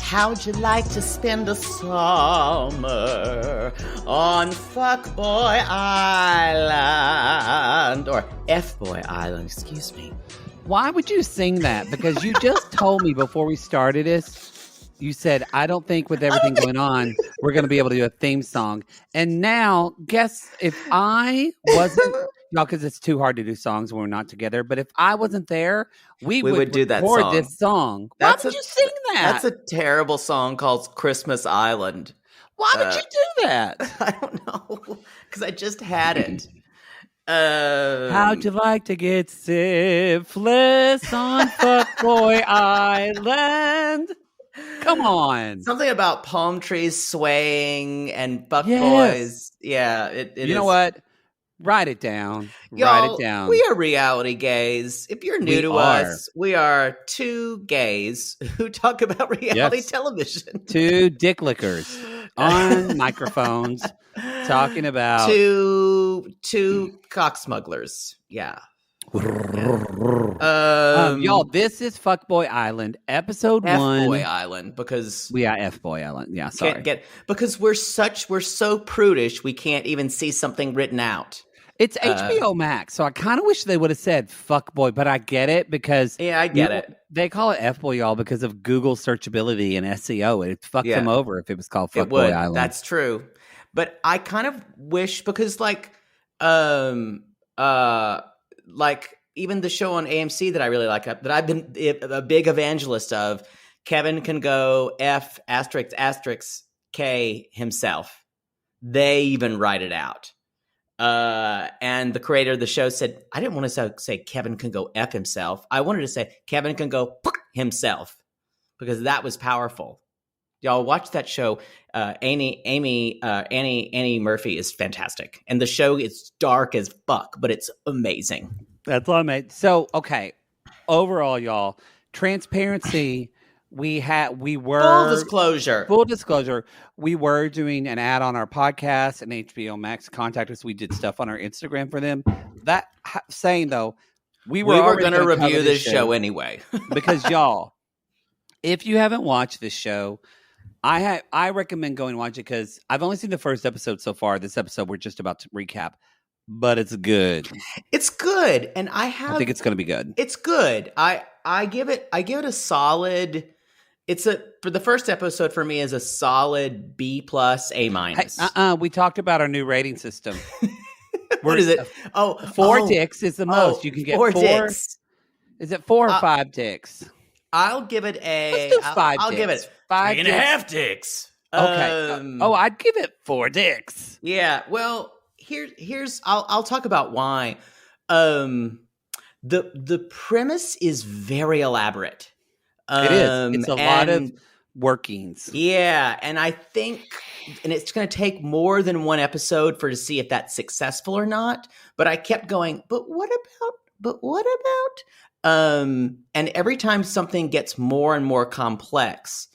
How'd you like to spend a summer on Fuckboy Island? Or Fboy Island, excuse me. Why would you sing that? Because you just told me before we started this, you said, I don't think with everything going on, we're going to be able to do a theme song. And now, guess if I wasn't, because it's too hard to do songs when we're not together, but if I wasn't there, we would do that song. This song. Why would you sing that? That's a terrible song called Christmas Island. Why would you do that? I don't know. Because I just had it. How'd you like to get syphilis on Fuckboy Island? Come on. Something about palm trees swaying and fuckboys. Yeah, it you know what? Write it down. Y'all, Write it down. We are reality gays. If you're new to us, we are two gays who talk about reality television. Two dick lickers on microphones talking about two cock smugglers. Yeah. Y'all, this is Fuckboy Island, episode 1. Fboy Island, because we are Fboy Island. Yeah, sorry. Because we're so prudish, we can't even see something written out. It's HBO Max, so I kind of wish they would have said Fuckboy, but I get it because I get it. They call it Fboy, y'all, because of Google searchable and SEO. It fucks them over if it was called Fuckboy Island. That's true, but I kind of wish because like even the show on AMC that I really like, that I've been a big evangelist of, Kevin Can Go F *** K himself. They even write it out. And the creator of the show said, I didn't want to say Kevin Can Go F himself. I wanted to say Kevin Can Go himself, because that was powerful. Y'all watch that show. Annie Murphy is fantastic. And the show is dark as fuck, but it's amazing. That's what I made. So, okay. Overall, y'all, transparency. We were full disclosure. We were doing an ad on our podcast and HBO Max contact us. We did stuff on our Instagram for them. That saying though, we were going to review this show anyway because y'all, if you haven't watched this show, I recommend going and watch it because I've only seen the first episode so far. This episode we're just about to recap, but it's good. It's good, and I think it's going to be good. It's good. I give it a solid. For the first episode for me is a solid B+, A-. Hey, we talked about our new rating system. What is it? 4 dicks is the most. You can get 4 dicks. Is it 4 or 5 dicks? I'll give it Let's do 5 I'll dicks. give it 3.5 dicks. Okay. I'd give it 4 dicks. Yeah. Well, here's I'll talk about why. The premise is very elaborate. It is. It's a lot of workings. Yeah, and I think, and it's going to take more than one episode to see if that's successful or not. But I kept going. But what about? And every time something gets more and more complex,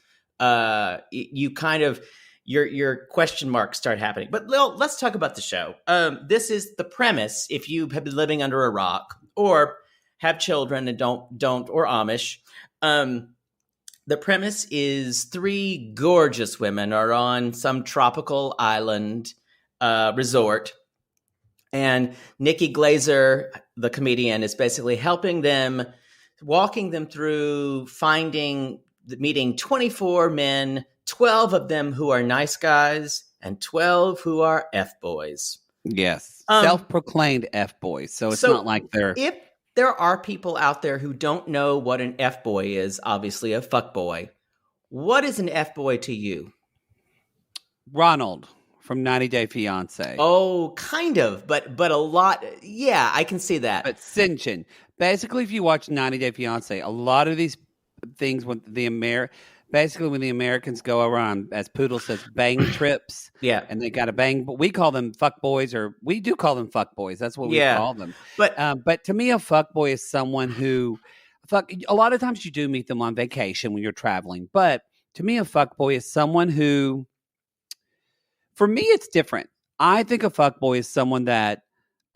you kind of your question marks start happening. But let's talk about the show. This is the premise. If you have been living under a rock or have children and don't or Amish. The premise is 3 gorgeous women are on some tropical island resort, and Nikki Glazer, the comedian, is basically helping them, walking them through meeting 24 men, 12 of them who are nice guys, and 12 who are F-boys. Yes, self-proclaimed F-boys. So it's not like they're... If there are people out there who don't know what an F-boy is, obviously a fuckboy. What is an F-boy to you? Ronald from 90 Day Fiancé. Oh, kind of, but a lot. Yeah, I can see that. But Sinchin. Basically, if you watch 90 Day Fiancé, a lot of these things when the Americans go around, as Poodle says, bang trips. Yeah. And they got to bang. But we call them fuckboys, or we do call them fuckboys. That's what we call them. But to me, a fuckboy is someone who, a lot of times you do meet them on vacation when you're traveling. But to me, a fuckboy is someone who, for me, it's different. I think a fuckboy is someone that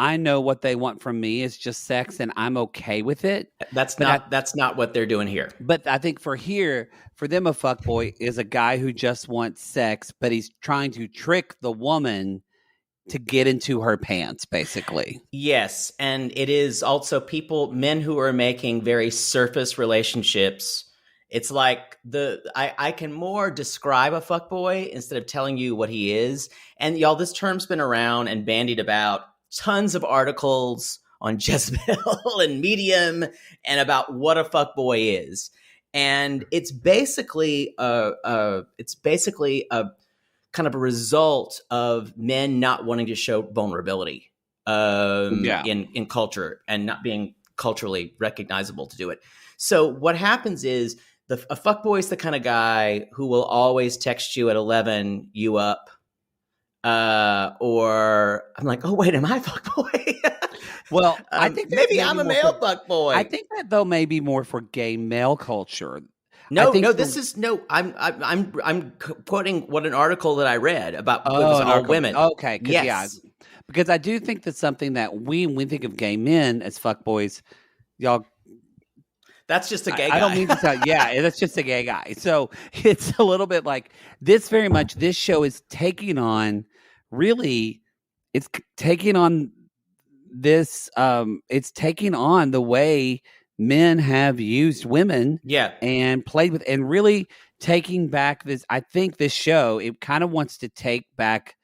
I know what they want from me is just sex, and I'm okay with it. That's But not what they're doing here. But I think for them, a fuckboy is a guy who just wants sex, but he's trying to trick the woman to get into her pants, basically. Yes, and it is also men who are making very surface relationships. It's like I can more describe a fuckboy instead of telling you what he is. And y'all, this term's been around and bandied about. Tons of articles on Jezebel and Medium and about what a fuckboy is. And it's basically a kind of a result of men not wanting to show vulnerability in culture and not being culturally recognizable to do it. So what happens is a fuckboy is the kind of guy who will always text you at 11, you up, or I'm like, oh wait, am I a fuckboy? Well, I think maybe I'm a male fuckboy. I think that though may be more for gay male culture. I'm quoting what an article that I read about it was all women. Okay, yes. Yeah, because I do think that's something that when we think of gay men as fuckboys, y'all. That's just a gay guy. I don't mean to tell. Yeah, that's just a gay guy. So it's a little bit like this. Very much, this show is taking on. Really, it's taking on this. It's taking on the way men have used women, and played with, and really taking back this. I think this show, it kind of wants to take back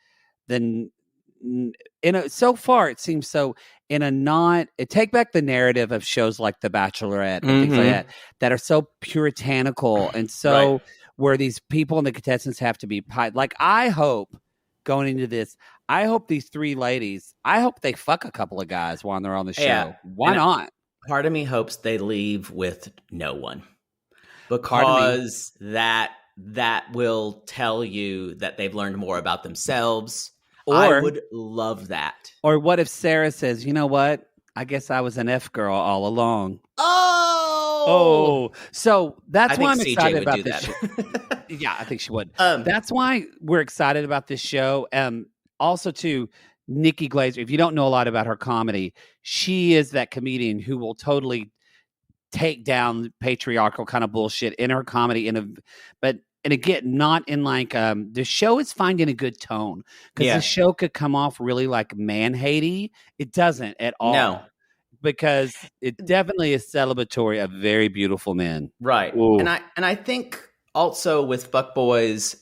so far it seems so take back the narrative of shows like The Bachelorette and things like that are so puritanical and so where these people and the contestants have to be like. I hope going into this, I hope these three ladies, I hope they fuck a couple of guys while they're on the show. Why not? Part of me hopes they leave with no one, because that will tell you that they've learned more about themselves. I would love that. Or what if Sarah says, you know what? I guess I was an F girl all along. Oh, so that's why I'm excited about this show. Yeah, I think she would. That's why we're excited about this show. Also, too, Nikki Glaser, if you don't know a lot about her comedy, she is that comedian who will totally take down patriarchal kind of bullshit in her comedy. And again, not in like the show is finding a good tone, because the show could come off really like man-hatey. It doesn't at all. No. Because it definitely is celebratory of very beautiful men. Right. Ooh. And I think also with fuckboys,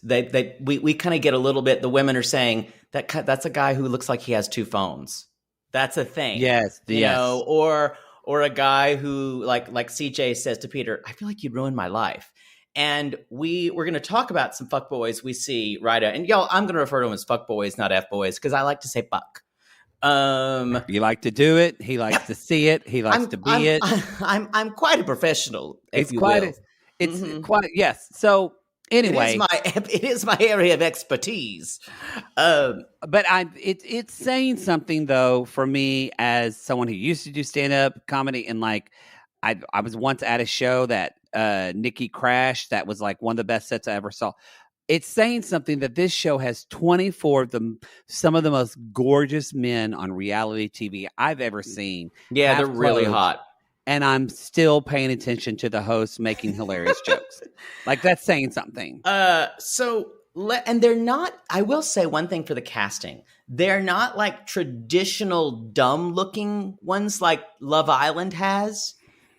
we kind of get a little bit, the women are saying that's a guy who looks like he has two phones. That's a thing. Yes. You know, or a guy who like CJ says to Peter, I feel like you'd ruin my life. And we're going to talk about some fuckboys we see right out. And y'all, I'm going to refer to them as fuckboys, not F-boys, because I like to say fuck. You like to do it. He likes to see it. He likes to be it. I'm quite a professional. It's quite. Yes. So anyway, it is my area of expertise. But it's saying something though for me as someone who used to do stand up comedy, and like I was once at a show that Nikki crashed. That was like one of the best sets I ever saw. It's saying something that this show has 24 of some of the most gorgeous men on reality TV I've ever seen. Yeah, they're really hot. And I'm still paying attention to the hosts making hilarious jokes. Like, that's saying something. And they're not, I will say one thing for the casting. They're not like traditional dumb looking ones like Love Island has.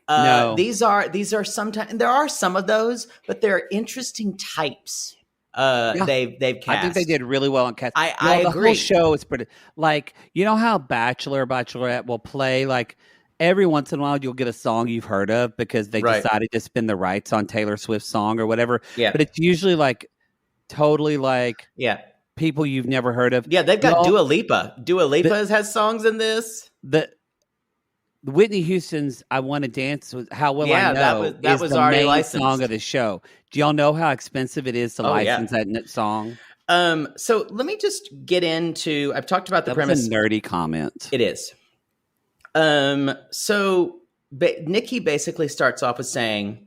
No. These are sometimes, there are some of those, but they're interesting types. They've cast. I think they did really well on cast. I agree. The whole show is pretty, like, you know how Bachelorette will play, like, every once in a while you'll get a song you've heard of because they decided to spin the rights on Taylor Swift's song or whatever. Yeah. But it's usually like totally like people you've never heard of. Yeah, they've got Dua Lipa. Dua Lipa has songs in this. The Whitney Houston's "I Want to Dance with How Will I Know" that was already main licensed song of the show. Do y'all know how expensive it is to license that song? So let me just get into. I've talked about the premise. Was a nerdy comment. It is. So Nikki basically starts off with saying,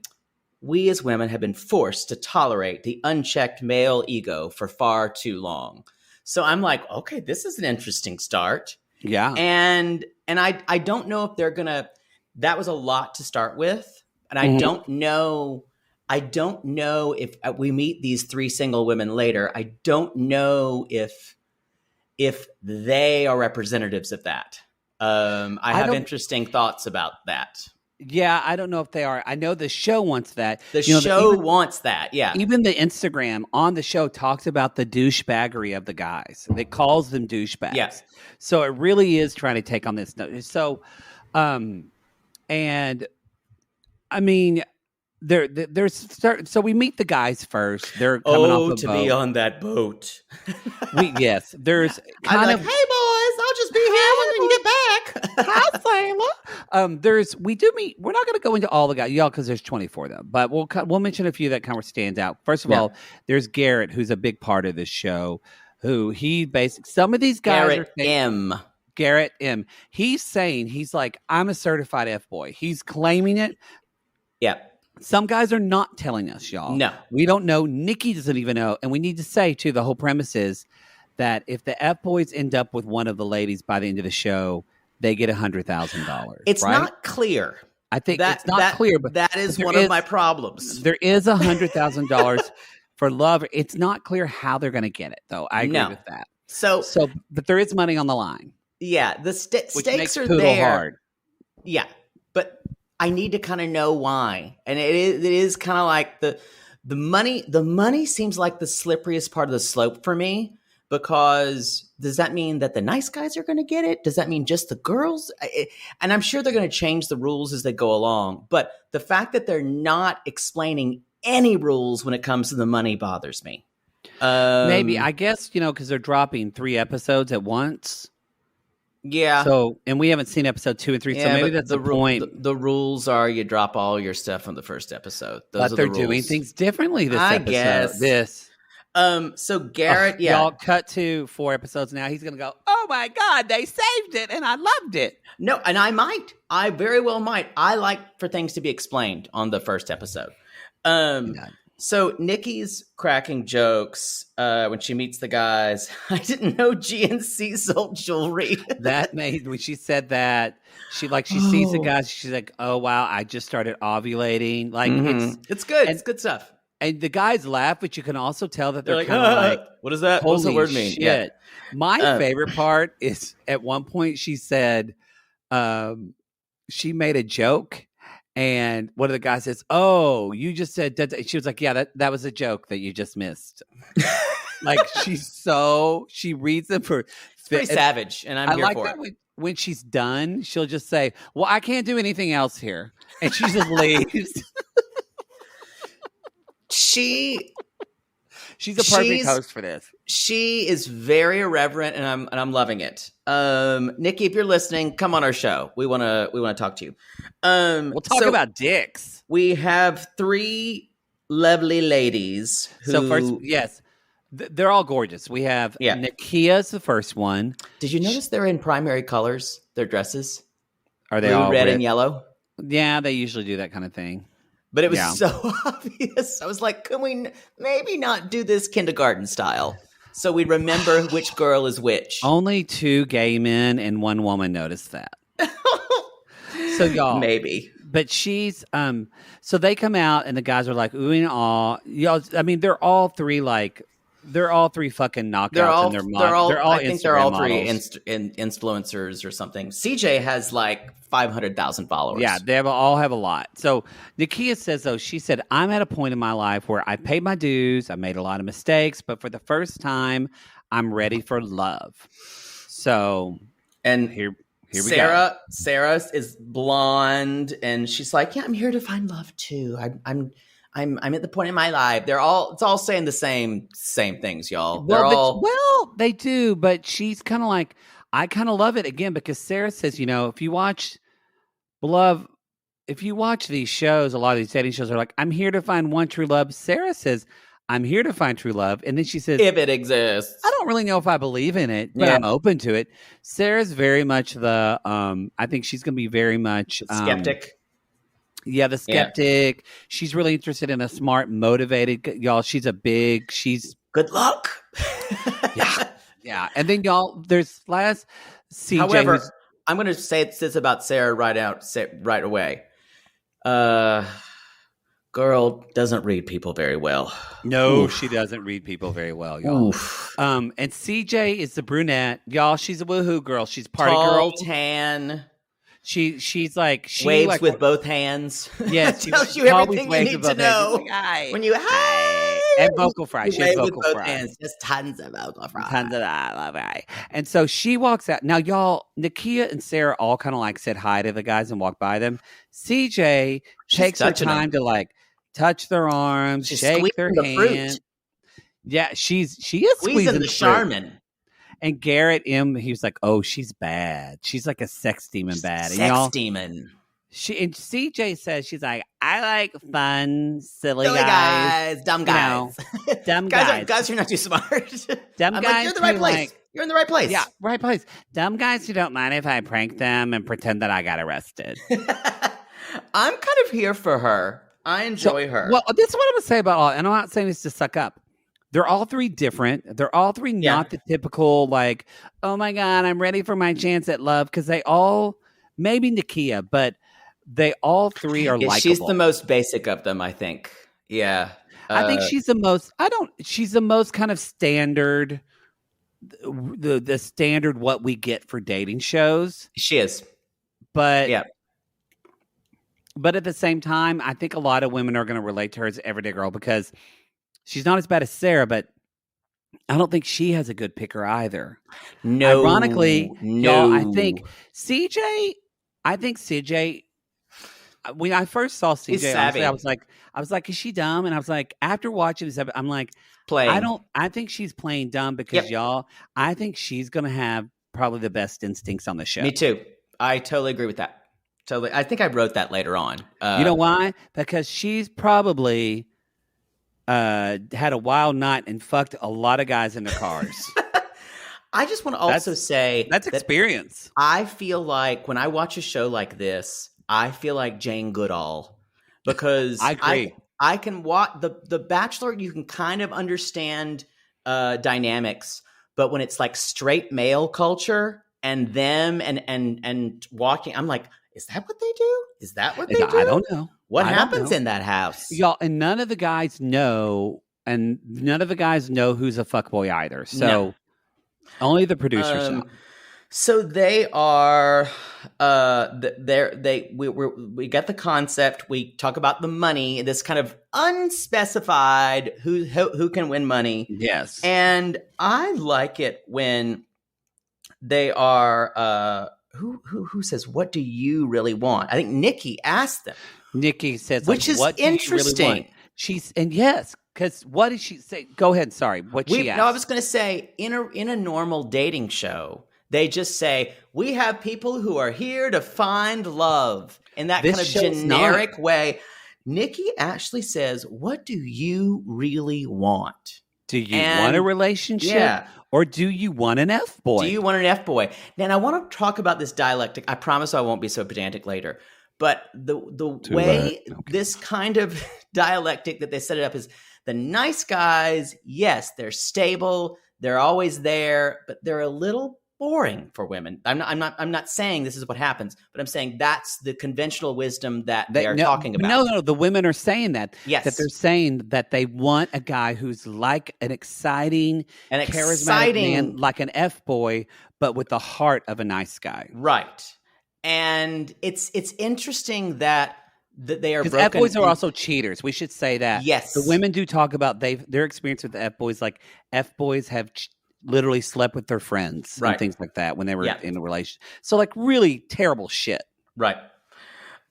"We as women have been forced to tolerate the unchecked male ego for far too long." So I'm like, okay, this is an interesting start. Yeah. And I don't know if they're gonna. That was a lot to start with, and I don't know if we meet these 3 single women later. I don't know if they are representatives of that. I have interesting thoughts about that. Yeah, I don't know if they are. I know the show wants that. The show wants that, yeah. Even the Instagram on the show talks about the douchebaggery of the guys. It calls them douchebags. Yeah. So it really is trying to take on this. So, and I mean, so we meet the guys first. They're coming off a boat. Be on that boat. There's kind of, hey boys, I'll just be here when you get back. Hi, Sailor. We do meet. We're not going to go into all the guys, y'all, because there's 24 of them. But we'll mention a few that kind of stands out. First of all, there's Garrett, who's a big part of this show. Some of these guys Garrett M. He's saying, he's like, I'm a certified F-boy. He's claiming it. Yeah. Some guys are not telling us, y'all. No. We don't know. Nikki doesn't even know. And we need to say, too, the whole premise is that if the F-boys end up with one of the ladies by the end of the show, they get $100,000. It's not clear. I think it's not clear, but that is one of my problems. There is $100,000 for love. It's not clear how they're going to get it, though. I agree with that. So, but there is money on the line. Yeah, the stakes are Poodle there. Hard. Yeah, but I need to kind of know why, and it is kind of like the money. The money seems like the slipperiest part of the slope for me, because does that mean that the nice guys are going to get it? Does that mean just the girls? And I'm sure they're going to change the rules as they go along. But the fact that they're not explaining any rules when it comes to the money bothers me. Maybe, I guess, because they're dropping 3 episodes at once. Yeah. So, and we haven't seen episode 2 and 3, so maybe that's the point. The rules are you drop all your stuff on the first episode. But they're doing things differently this episode. Guess. So Garrett, y'all cut to 4 episodes now. He's gonna go, oh my God, they saved it, and I loved it. No, and I very well might. I like for things to be explained on the first episode. So Nikki's cracking jokes when she meets the guys. I didn't know GNC sold jewelry. That made, when she said that, she sees the guys. She's like, "Oh wow, I just started ovulating." Like it's good. It's good stuff. And the guys laugh, but you can also tell that they're like, kind of like, "What is that? What's the word mean?" Shit. Yeah. My favorite part is at one point she said, she made a joke. And one of the guys says, "Oh, you just said that." She was like, "Yeah, that was a joke that you just missed." Like she reads them for. It's pretty savage, and I'm here for it. When she's done, she'll just say, "Well, I can't do anything else here," and she just leaves. She's a perfect host for this. She is very irreverent, and I'm loving it. Nikki, if you're listening, come on our show. We want to talk to you. We'll talk about dicks. We have 3 lovely ladies. So first, yes, they're all gorgeous. We have Nakia's the first one. Did you notice they're in primary colors? Their dresses are they blue, all red and yellow? Yeah, they usually do that kind of thing. But it was so obvious. I was like, can we maybe not do this kindergarten style? So we remember which girl is which. Only 2 gay men and 1 woman noticed that. So y'all. Maybe. But she's, so they come out and the guys are like, ooh and aw. Y'all, I mean, they're all 3 fucking knockouts in their models. I think they're all 3 influencers or something. CJ has like 500,000 followers. Yeah, they all have a lot. So Nakia says, though, she said, I'm at a point in my life where I paid my dues. I made a lot of mistakes, but for the first time, I'm ready for love. So, and here we go. Sarah is blonde, and she's like, yeah, I'm here to find love too. I'm at the point in my life. It's all saying the same things, y'all. Well, they do, but she's kind of like, I kind of love it again because Sarah says, if you watch these shows, a lot of these dating shows are like, I'm here to find one true love. Sarah says, I'm here to find true love. And then she says, if it exists. I don't really know if I believe in it, but I'm open to it. Sarah's very much the, I think she's going to be very much skeptic. Yeah, the skeptic. Yeah. She's really interested in a smart, motivated, y'all. She's good luck. Yeah, and then y'all, there's last CJ. However, I'm going to say this about Sarah right away. Girl doesn't read people very well. No, Oof. she doesn't read people very well, y'all. Oof. And CJ is the brunette, y'all. She's a woohoo girl. She's party Tall, girl. tan. She's like waves with both hands. Yes, she tells you everything you need to know. Like, when you hi, and vocal fry. She has vocal with both fry. hands. Just tons of vocal fry. Tons of that. And so she walks out. Now, y'all, Nakia and Sarah all kind of like said hi to the guys and walked by them. CJ takes her time to like touch their arms, shake their hand. Yeah, she is squeezing the Charmin. And Garrett he was like, "Oh, she's bad. She's like a sex demon bad." And sex demon. And CJ says she's like, "I like fun, silly guys, dumb guys, dumb guys. Guys, you're not too smart. Dumb guys, you're in the right place. You're in the right place. Yeah, right place. Dumb guys who don't mind if I prank them and pretend that I got arrested." I'm kind of here for her. I enjoy her. Well, this is what I'm gonna say about all. And I'm not saying this to suck up. They're all three different. They're all three not the typical, like, oh my God, I'm ready for my chance at love. Because they all, maybe Nakia, but they all three are likable. She's the most basic of them, I think. Yeah. I think she's she's the most kind of standard, the standard what we get for dating shows. She is. But at the same time, I think a lot of women are going to relate to her as everyday girl because she's not as bad as Sarah, but I don't think she has a good picker either. No. Ironically, y'all, I think CJ, when I first saw CJ, honestly, I was like, is she dumb? And I was like, after watching this episode, I'm like, I think she's playing dumb because y'all, I think she's going to have probably the best instincts on the show. Me too. I totally agree with that. Totally. I think I wrote that later on. You know why? Because she's probably had a wild night and fucked a lot of guys in their cars. I just want to also say that's experience. I feel like when I watch a show like this, I feel like Jane Goodall because I agree. I can watch the Bachelor. You can kind of understand dynamics, but when it's like straight male culture and them and walking, I'm like, is that what they do? Is that what they do? I don't know. What happens in that house? Y'all, and none of the guys know who's a fuckboy either. So only the producers know. So they are we get the concept, we talk about the money, this kind of unspecified who can win money. Yes. And I like it when they are who says, what do you really want? I think Nikki asked them. Nikki says, which is what interesting. Because what did she say? Go ahead. Sorry. She asked? No, I was going to say, in a normal dating show, they just say, we have people who are here to find love in that kind of generic way. Nikki actually says, what do you really want? Do you want a relationship? Yeah. Or do you want an F-boy? Do you want an F-boy? Now, I want to talk about this dialectic. I promise I won't be so pedantic later. But the way this kind of dialectic that they set it up is the nice guys, yes, they're stable. They're always there, but they're a little boring for women. I'm not saying this is what happens, but I'm saying that's the conventional wisdom that they are talking about. No, the women are saying that. Yes. That they're saying that they want a guy who's like an exciting, charismatic man, like an F-boy, but with the heart of a nice guy. Right. And it's interesting that they are broken. F-boys are also cheaters. We should say that. Yes. The women do talk about their experience with the F-boys. Like F-boys have literally slept with their friends and things like that when they were in a relationship. So like really terrible shit. Right.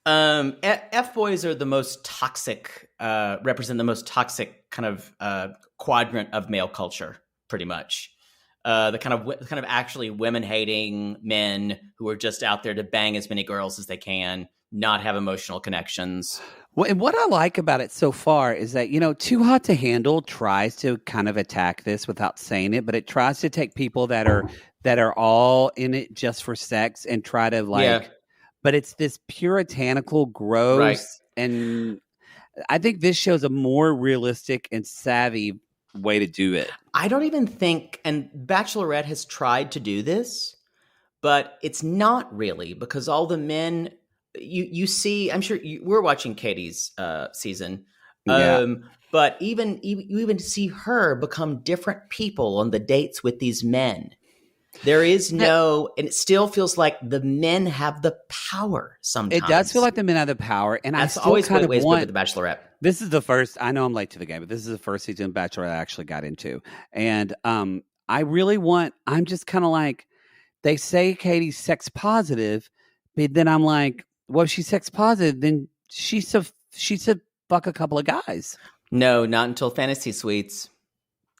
F-boys are the most toxic, represent the most toxic kind of quadrant of male culture, pretty much. The kind of actually women-hating men who are just out there to bang as many girls as they can, not have emotional connections. Well, and what I like about it so far is that, Too Hot to Handle tries to kind of attack this without saying it, but it tries to take people that are all in it just for sex and try to but it's this puritanical, gross, and I think this shows a more realistic and savvy way to do it. I don't even think, and Bachelorette has tried to do this, but it's not really, because all the men you see, I'm sure we're watching Katie's season, but you even see her become different people on the dates with these men. There is no, and it still feels like the men have the power sometimes. It does feel like the men have the power, and that's I still always kind of ways want with the Bachelorette. This is the first. I know I'm late to the game, but this is the first season of Bachelorette I actually got into, and I really want. I'm just kind of like, they say Katie's sex positive, but then I'm like, well, if she's sex positive, then she should fuck a couple of guys. No, not until Fantasy Suites.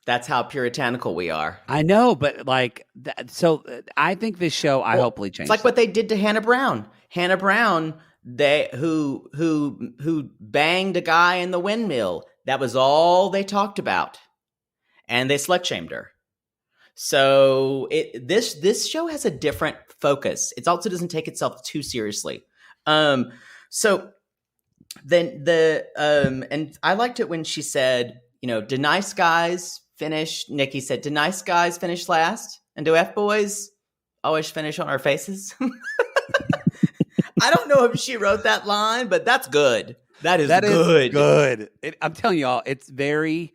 That's how puritanical we are. I know, but like, so I think this show, I hopefully change. It's like what they did to Hannah Brown. Hannah Brown, who banged a guy in the windmill. That was all they talked about, and they slut shamed her. So this show has a different focus. It also doesn't take itself too seriously. So then and I liked it when she said, do nice guys finish? Nikki said, do nice guys finish last? And do F-boys always finish on our faces? I don't know if she wrote that line, but that's good. That is good. I'm telling y'all, it's very...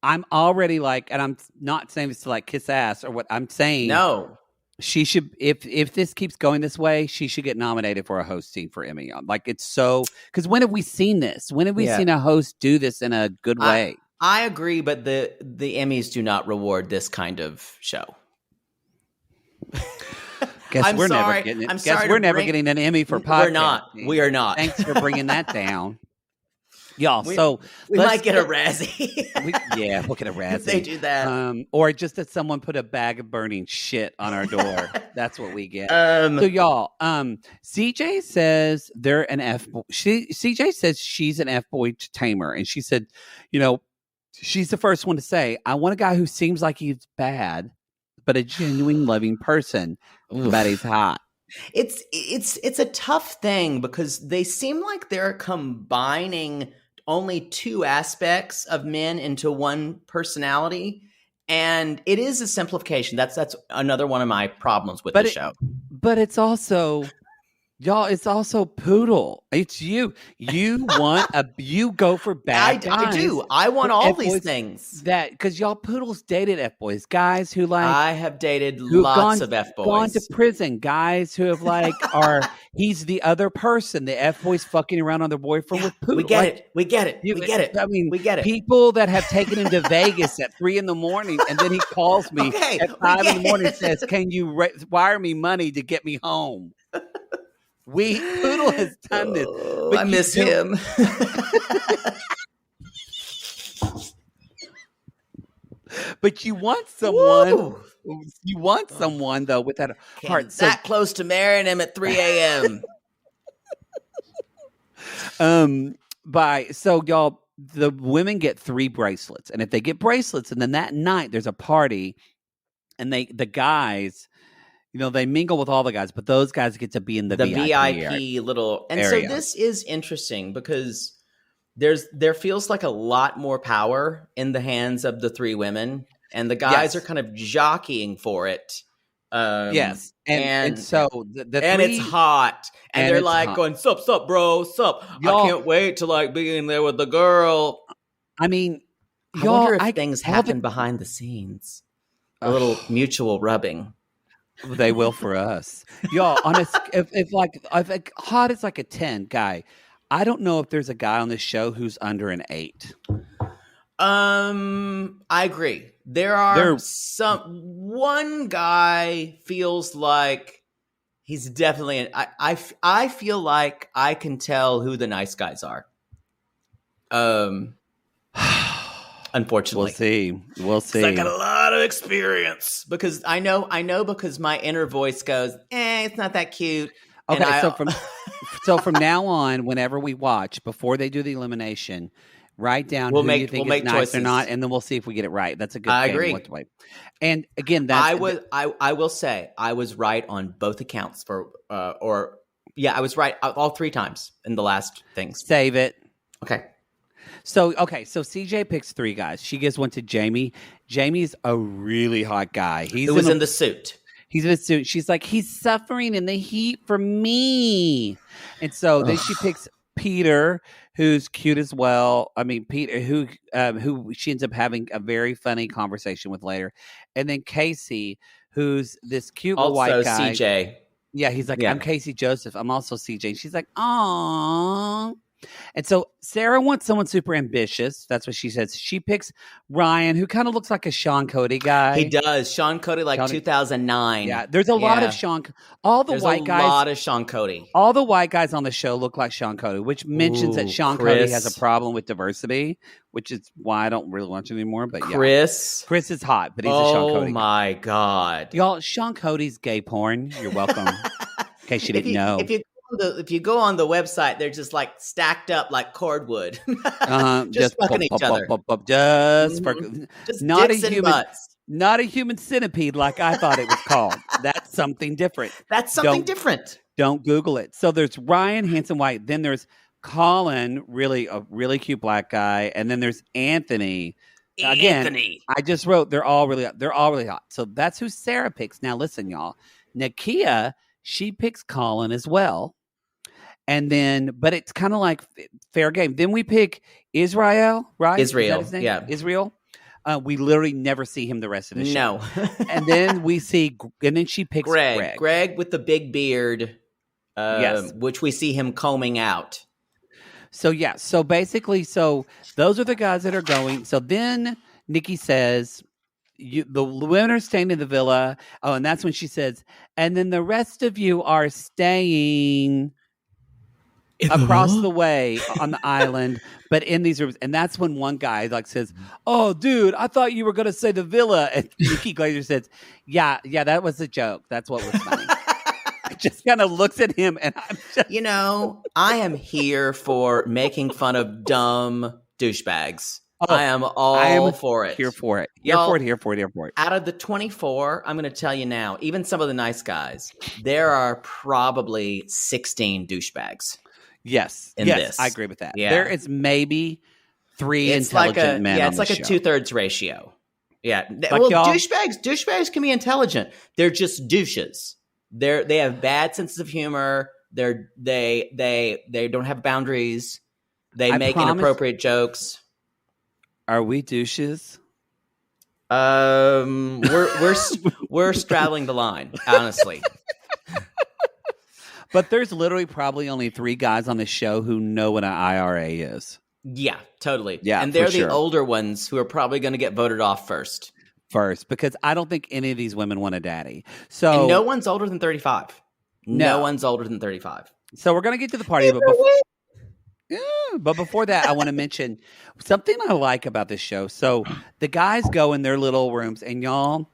I'm already like, and I'm not saying this to like kiss ass or what I'm saying. No. She should, if this keeps going this way, she should get nominated for a hosting for Emmy. Like, it's so, because when have we seen this? When have we seen a host do this in a good way? I agree, but the Emmys do not reward this kind of show. Guess we're never getting an Emmy for podcast. We are not. Thanks for bringing that down. Y'all, we might get a Razzie. We'll get a Razzie. If they do that. Or just that someone put a bag of burning shit on our door. That's what we get. So y'all, CJ says they're an F-boy. CJ says she's an F-boy tamer. And she said, she's the first one to say, I want a guy who seems like he's bad, but a genuine loving person, but he's hot. It's a tough thing because they seem like they're combining only two aspects of men into one personality, and it is a simplification. That's another one of my problems with the show. But it's also, y'all, it's also poodle. It's you. You go for bad guys. I do. I want all these things. Because y'all poodles dated F-boys. Guys who like... I have dated lots of F-boys. Gone to prison. Guys who have like, he's the other person. The F-boys fucking around on their boyfriend with poodle. We get it. We get it. I mean, we get it. People that have taken him to Vegas at 3 a.m. and then he calls me at 5 a.m. and says, can you wire me money to get me home? Poodle has done this. I miss him. But you want someone. Woo! You want someone though with that heart. That close to marrying him at 3 a.m. So y'all, the women get 3 bracelets, and if they get bracelets, and then that night there's a party, and the guys. They mingle with all the guys, but those guys get to be in the VIP little. And area. So this is interesting because there feels like a lot more power in the hands of the 3 women, and the guys are kind of jockeying for it. Yes, and so the and 3, it's hot, and they're like going, "Sup, bro, sup." Y'all, I can't wait to like be in there with the girl. I mean, I wonder if things happen behind the scenes. A little mutual rubbing. They will for us, y'all. If hot is like a 10 guy, I don't know if there's a guy on this show who's under an 8. I agree. One guy feels like he's definitely. I feel like I can tell who the nice guys are. Unfortunately, we'll see. I got a lot of experience because I know because my inner voice goes, it's not that cute. Okay, so from now on, whenever we watch, before they do the elimination, write down who you think is nice choices. Or not, and then we'll see if we get it right. That's a good. I agree. And again, I will say I was right on both accounts I was right all 3 times in the last things. Save it. Okay. So CJ picks 3 guys. She gives one to Jamie. Jamie's a really hot guy. It was in the suit. He's in a suit. She's like, he's suffering in the heat for me. And so then she picks Peter, who's cute as well. I mean, Peter, who she ends up having a very funny conversation with later. And then Casey, who's this cute little white guy. CJ. Yeah, he's like, I'm Casey Joseph. I'm also CJ. She's like, aww. And so Sarah wants someone super ambitious. That's what she says. She picks Ryan, who kind of looks like a Sean Cody guy. He does. Sean Cody, 2009. Yeah, there's a lot of Sean. There's a lot of Sean Cody. All the white guys on the show look like Sean Cody, which mentions that Sean Cody has a problem with diversity, which is why I don't really watch it anymore. But Chris is hot, but he's a Sean Cody. Oh my God, y'all! Sean Cody's gay porn. You're welcome. In case you didn't know. If you go on the website, they're just like stacked up like cordwood, just fucking each other. Just not a human centipede like I thought it was called. That's something different. Different. Don't Google it. So there's Ryan, handsome white. Then there's Colin, a really cute black guy, and then there's Anthony. Again, I just wrote they're all really hot. So that's who Sarah picks. Now listen, y'all. Nakia, she picks Colin as well. And then, but it's kind of like fair game. Then we pick Israel, right? Israel, yeah. Israel. We literally never see him the rest of the show. No. And then then she picks Greg. Greg with the big beard, which we see him combing out. So, so basically, those are the guys that are going. So then Nikki says, the women are staying in the villa. Oh, and that's when she says, and then the rest of you are staying across the way on the island, but in these rooms. And that's when one guy says, oh, dude, I thought you were going to say the villa. And Nikki Glazer says, yeah, that was a joke. That's what was funny. Just kind of looks at him and I'm just... I am here for making fun of dumb douchebags. I am for it. Here for it. Here for it. Out of the 24, I'm going to tell you now, even some of the nice guys, there are probably 16 douchebags. Yes. In this. I agree with that. Yeah. There is maybe 3 intelligent men. Yeah, it's like a 2/3 ratio. Yeah. Douchebags can be intelligent. They're just douches. They have bad senses of humor. They don't have boundaries. They make inappropriate jokes. Are we douches? We're straddling the line, honestly. But there's literally probably only 3 guys on the show who know what an IRA is. Yeah, totally. Yeah, and they're the older ones who are probably going to get voted off first, because I don't think any of these women want a daddy. So and no one's older than 35. No one's older than 35. So we're going to get to the party, but before that, I want to mention something I like about this show. So the guys go in their little rooms, and y'all,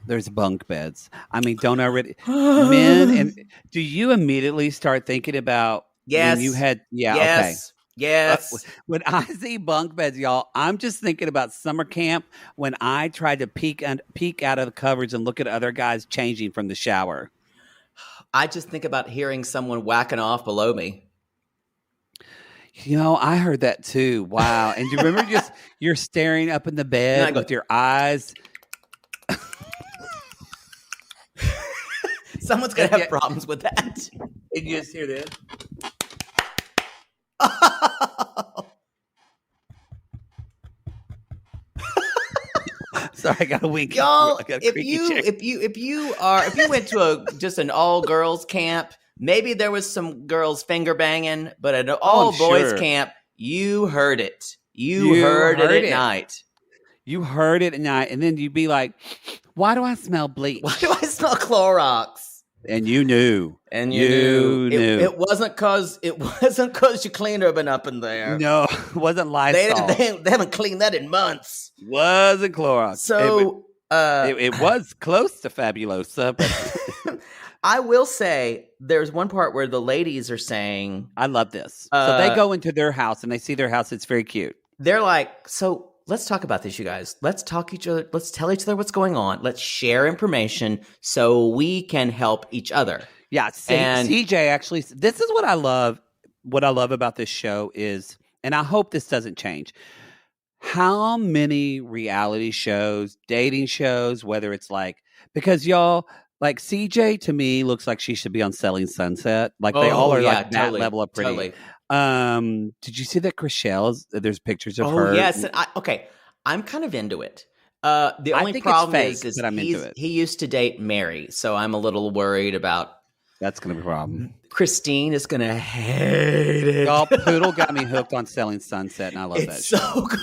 there's bunk beds. I mean, don't already men? And do you immediately start thinking about when you had? Yeah, okay. Yes. When I see bunk beds, y'all, I'm just thinking about summer camp when I tried to peek out of the covers and look at other guys changing from the shower. I just think about hearing someone whacking off below me. I heard that too. Wow. And do you remember you're staring up in the bed with your eyes? Someone's going to have problems with that. And you just hear this. Sorry, I got a wink. Y'all, if you went to just an all girls camp, maybe there was some girls finger banging, but at an all boys camp, you heard it. You heard it at night. You heard it at night, and then you'd be like, "Why do I smell bleach? Why do I smell Clorox?" And you knew. And you knew. It wasn't because you cleaned up and up in there. No, it wasn't Lysol. They haven't cleaned that in months. Wasn't Clorox. So it was close to Fabulosa. But I will say there's one part where the ladies are saying, I love this. So they go into their house and they see their house. It's very cute. They're like, so let's talk about this, you guys. Let's tell each other what's going on. Let's share information so we can help each other. Yeah, and CJ actually, this is what I love. what I love about this show is, and I hope this doesn't change, how many reality shows, dating shows, whether it's like, because y'all, like CJ to me looks like she should be on Selling Sunset. Like they all Oh are yeah, like that totally, level of pretty. totally. Did you see that Chriselle's? There's pictures of Oh her. yes, okay. I'm kind of into it. The I only think it's problem fake, is but I'm into it. he used to date Mary, so I'm a little worried about. That's going to be a problem. Christine is going to hate it. Y'all, Poodle got me hooked on Selling Sunset, and I love that show. It's so good.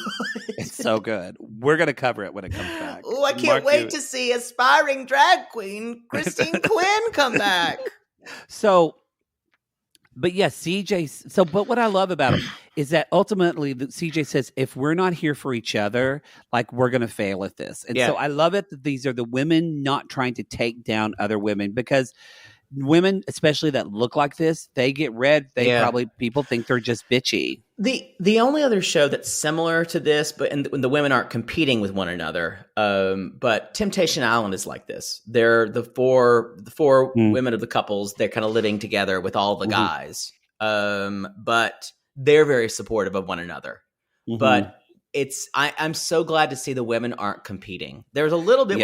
It's so good. We're going to cover it when it comes back. Oh, I can't wait to see aspiring drag queen Christine Quinn come back. So, but yes, CJ. So, but what I love about him is that ultimately CJ says, if we're not here for each other, like we're going to fail at this. And so I love it that these are the women not trying to take down other women, because women, especially that look like this, they get red. People think they're just bitchy. The only other show that's similar to this, but and the women aren't competing with one another. But Temptation Island is like this. They're the four women of the couples. They're kind of living together with all the guys. But they're very supportive of one another. But I'm so glad to see the women aren't competing. There's a little bit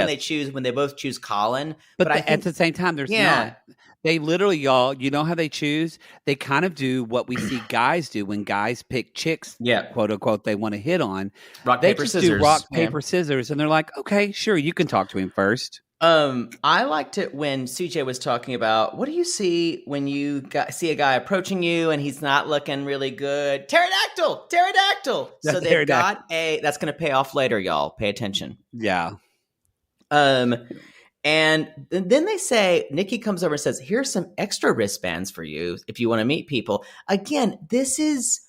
when they both choose Colin, but I think, at the same time, there's not. They literally, y'all, you know how they choose? They kind of do what we see guys do when guys pick chicks, quote unquote, they want to hit on. They just do rock, paper, scissors, and they're like, okay, sure, you can talk to him first. I liked it when CJ was talking about, what do you see when you see a guy approaching you and he's not looking really good? Pterodactyl. So they've got that's going to pay off later, y'all. Pay attention. Yeah. And then they say, Nikki comes over and says, here's some extra wristbands for you if you want to meet people. Again, this is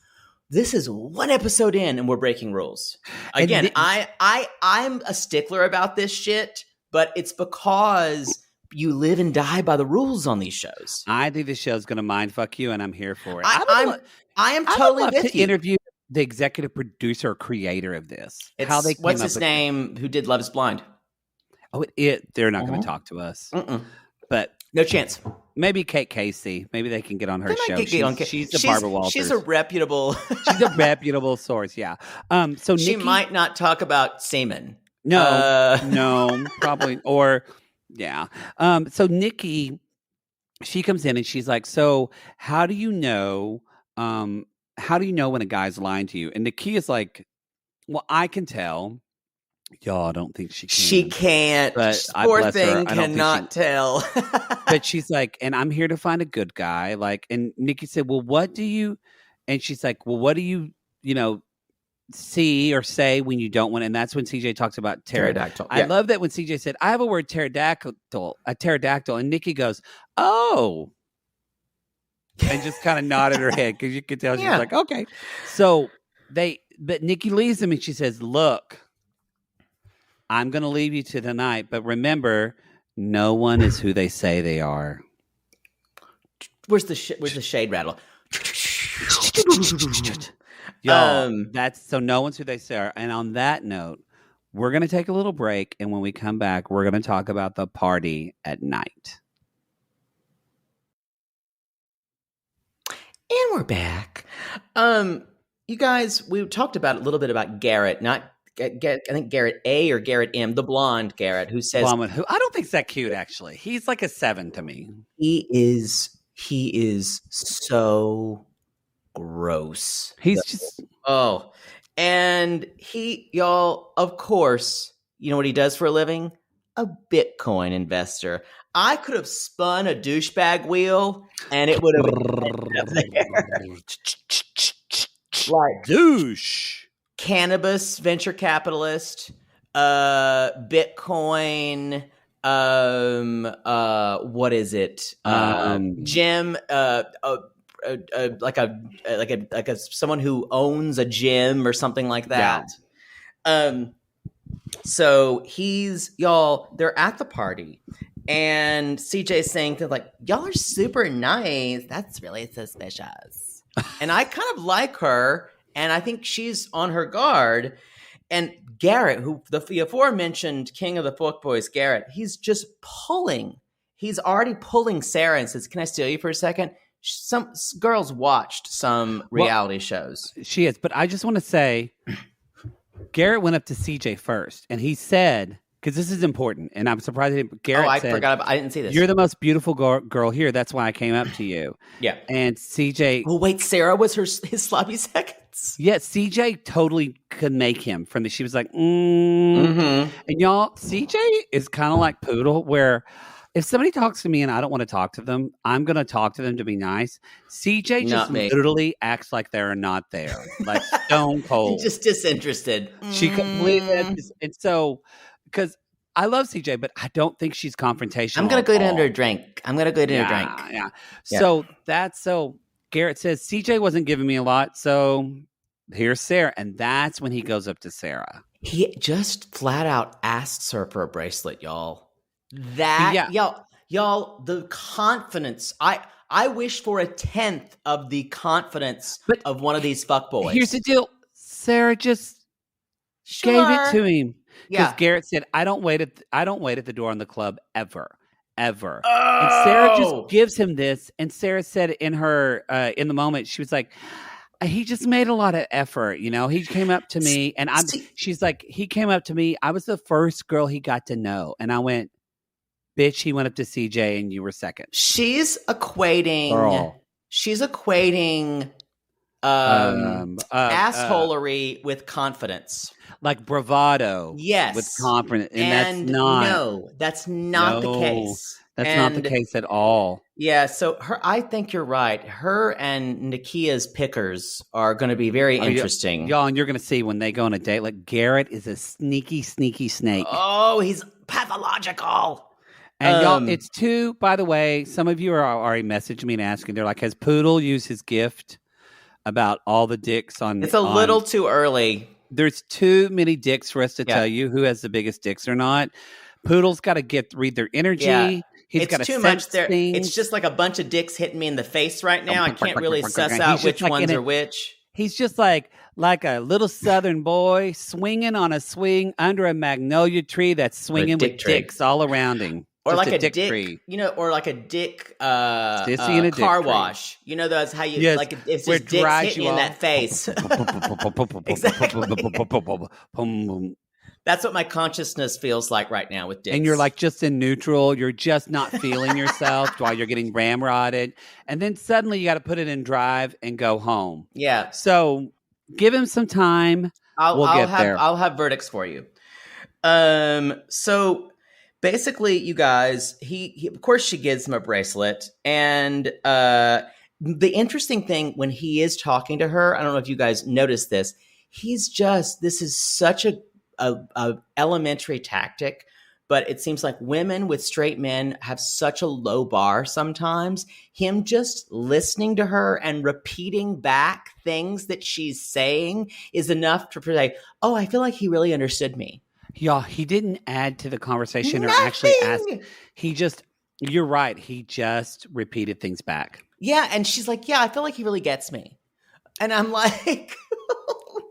one episode in and we're breaking rules. Again, I'm a stickler about this shit, but it's because you live and die by the rules on these shows. I think this show's going to mindfuck you, and I'm here for it. I am totally with you. Interview the executive producer or creator of this. What's his name? Who did Love Is Blind? Oh, they're not going to talk to us. But no chance. Maybe Kate Casey. Maybe they can get on her show. She's the Barbara Walters. She's a reputable. She's a reputable source. Yeah. So she might not talk about semen. No, probably. Or yeah. So Nikki, she comes in and she's like, "So how do you know? How do you know when a guy's lying to you?" And Nikki is like, "Well, I can tell." Y'all, I don't think she can. She can't. But poor thing cannot tell. But she's like, and I'm here to find a good guy. Like, and Nikki said, well, what do you? And she's like, well, what do you, see or say when you don't want? And that's when CJ talks about pterodactyl. I love that when CJ said, I have a word pterodactyl, and Nikki goes, oh, and just kind of nodded her head because you could tell she's like, okay. So but Nikki leaves him and she says, look, I'm going to leave you to tonight, but remember, no one is who they say they are. Where's the shade rattle? Y'all, so no one's who they say are. And on that note, we're going to take a little break, and when we come back, we're going to talk about the party at night. And we're back. You guys, we talked about a little bit about Garrett, not I think Garrett A or Garrett M, the blonde Garrett, who says, who I don't think that cute. Actually, he's like a 7 to me. He is so gross. He's and y'all, of course, you know what he does for a living? A Bitcoin investor. I could have spun a douchebag wheel, and it would have been like douche. Cannabis venture capitalist, Bitcoin, what is it? Gym, like a someone who owns a gym or something like that. Yeah. So they're at the party, and CJ's saying things like, y'all are super nice. That's really suspicious. And I kind of like her. And I think she's on her guard. And Garrett, who the aforementioned king of the FBoys, Garrett, he's just pulling. He's already pulling Sarah and says, can I steal you for a second? some girls watched some reality shows. She is, but I just want to say, Garrett went up to CJ first, and he said, because this is important, and I'm surprised Garrett said, I didn't see this. You're the most beautiful girl here. That's why I came up to you. Yeah. And CJ. Oh, wait, Sarah was his sloppy seconds? Yeah, CJ totally could make him from the. She was like, And y'all, CJ is kind of like Poodle, where if somebody talks to me and I don't want to talk to them, I'm going to talk to them to be nice. CJ just literally acts like they're not there, like stone cold. Just disinterested. She completely. And so, because I love CJ, but I don't think she's confrontational. I'm going to go get her a drink. Yeah. So Garrett says, CJ wasn't giving me a lot, so here's Sarah. And that's when he goes up to Sarah. He just flat out asks her for a bracelet, y'all. Y'all, the confidence. I wish for a 10th of the confidence of one of these fuckboys. Here's the deal. Sarah just gave it to him. Because Garrett said, I don't wait at the door on the club ever. Oh. And Sarah just gives him this. And Sarah said in the moment, she was like, he just made a lot of effort. You know, he came up to me and she's like, he came up to me. I was the first girl he got to know. And I went, bitch, he went up to CJ and you were second. She's equating assholery with confidence. Like bravado. Yes. With confidence. And that's not the case. That's not the case at all. Yeah, so I think you're right. Her and Nakia's pickers are going to be very interesting. Y'all, and you're going to see when they go on a date, like Garrett is a sneaky snake. Oh, he's pathological. And y'all, it's by the way, some of you are already messaging me and asking, they're like, has Poodle used his gift about all the dicks on... It's a little too early. There's too many dicks for us to tell you who has the biggest dicks or not. Poodle's got to read their energy. Yeah. He's got too much there. It's just like a bunch of dicks hitting me in the face right now. I can't really suss out which ones are which. He's just like a little Southern boy swinging on a swing under a magnolia tree that's swinging with dicks all around him. Or just like a dick tree. Or like a dick car wash. You know, that's how you like if this dick's hitting you in that face. Exactly. That's what my consciousness feels like right now with dicks. And you're like just in neutral. You're just not feeling yourself while you're getting ramrodded. And then suddenly you got to put it in drive and go home. Yeah. So give him some time. We'll get there. I'll have verdicts for you. So basically, you guys, he of course she gives him a bracelet. And the interesting thing when he is talking to her, I don't know if you guys noticed this, this is such a elementary tactic, but it seems like women with straight men have such a low bar sometimes. Him just listening to her and repeating back things that she's saying is enough to say, oh, I feel like he really understood me. Yeah, he didn't add to the conversation or actually ask. You're right. He just repeated things back. Yeah, and she's like, yeah, I feel like he really gets me. And I'm like...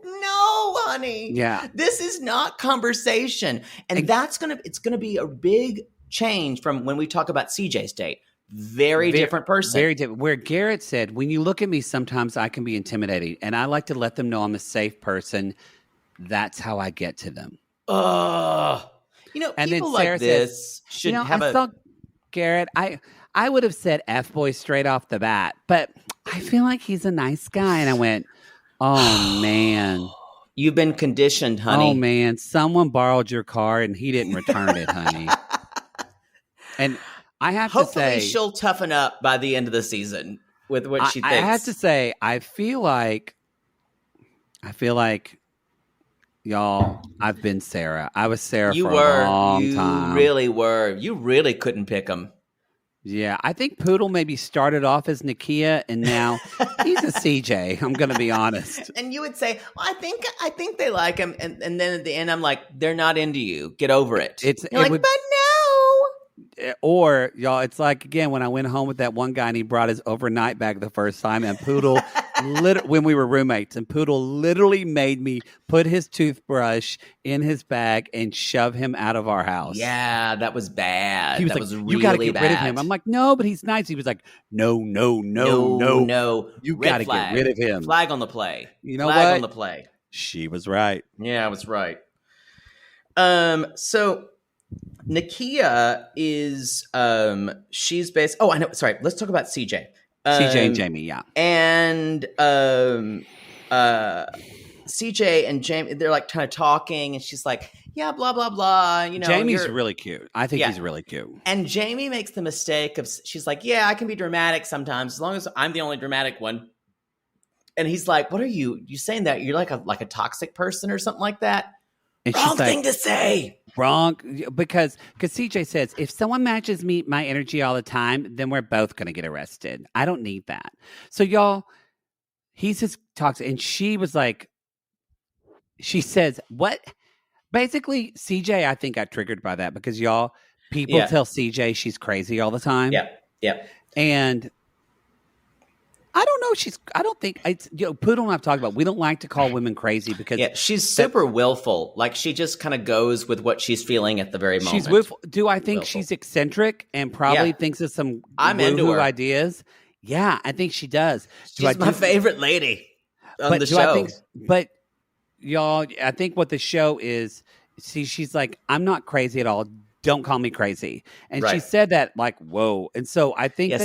No, honey. Yeah. This is not conversation. And it's gonna be a big change from when we talk about CJ's date. Very different person. Very different. Where Garrett said, when you look at me, sometimes I can be intimidating. And I like to let them know I'm a safe person. That's how I get to them. And people like this should have Garrett, I would have said F-boy straight off the bat, but I feel like he's a nice guy. And I went, oh, man. You've been conditioned, honey. Oh, man. Someone borrowed your car and he didn't return it, honey. And I have to say... Hopefully she'll toughen up by the end of the season with what she thinks. I have to say, I feel like, y'all, I've been Sarah. I was Sarah for a long time. You really were. You really couldn't pick them. Yeah, I think Poodle maybe started off as Nakia, and now he's a CJ. I'm going to be honest. And you would say, well, I think they like him, and then at the end, I'm like, they're not into you. Get over it. But no. Or y'all, it's like again when I went home with that one guy and he brought his overnight bag the first time, and Poodle when we were roommates, and Poodle literally made me put his toothbrush in his bag and shove him out of our house. Yeah, that was bad. He was that like, was "You got to really get rid of him." bad. I'm like, "No, but he's nice." He was like, "No. No. You Red got to get flag. rid of him." Flag on the play. You know Flag what? on the play. She was right. Yeah, I was right. So Nakia is she's based. Oh, I know. Sorry, let's talk about CJ. CJ and Jamie, yeah. And CJ and Jamie, they're like kind of talking, and she's like, "Yeah, blah blah blah." You know, Jamie's really cute. I think he's really cute. And Jamie makes the mistake of, she's like, "Yeah, I can be dramatic sometimes, as long as I'm the only dramatic one." And he's like, "What are you? You saying that you're like a toxic person or something like that?" And Wrong thing to say. Wrong, because CJ says, if someone matches my energy all the time, then we're both going to get arrested. I don't need that. So y'all, he's just toxic. And she was like, she says, what? Basically, CJ, I think, got triggered by that because y'all, people tell CJ she's crazy all the time. Yeah. And I don't know. I don't think it's, Poodle and I've talked about, we don't like to call women crazy because she's super willful. Like, she just kind of goes with what she's feeling at the very moment. She's willful. Do I think she's eccentric and probably thinks of some woo-hoo ideas? Yeah, I think she does. She's my favorite lady on the show. But y'all, I think what the show is, she's like, I'm not crazy at all. Don't call me crazy. And she said that like, whoa. And so I think a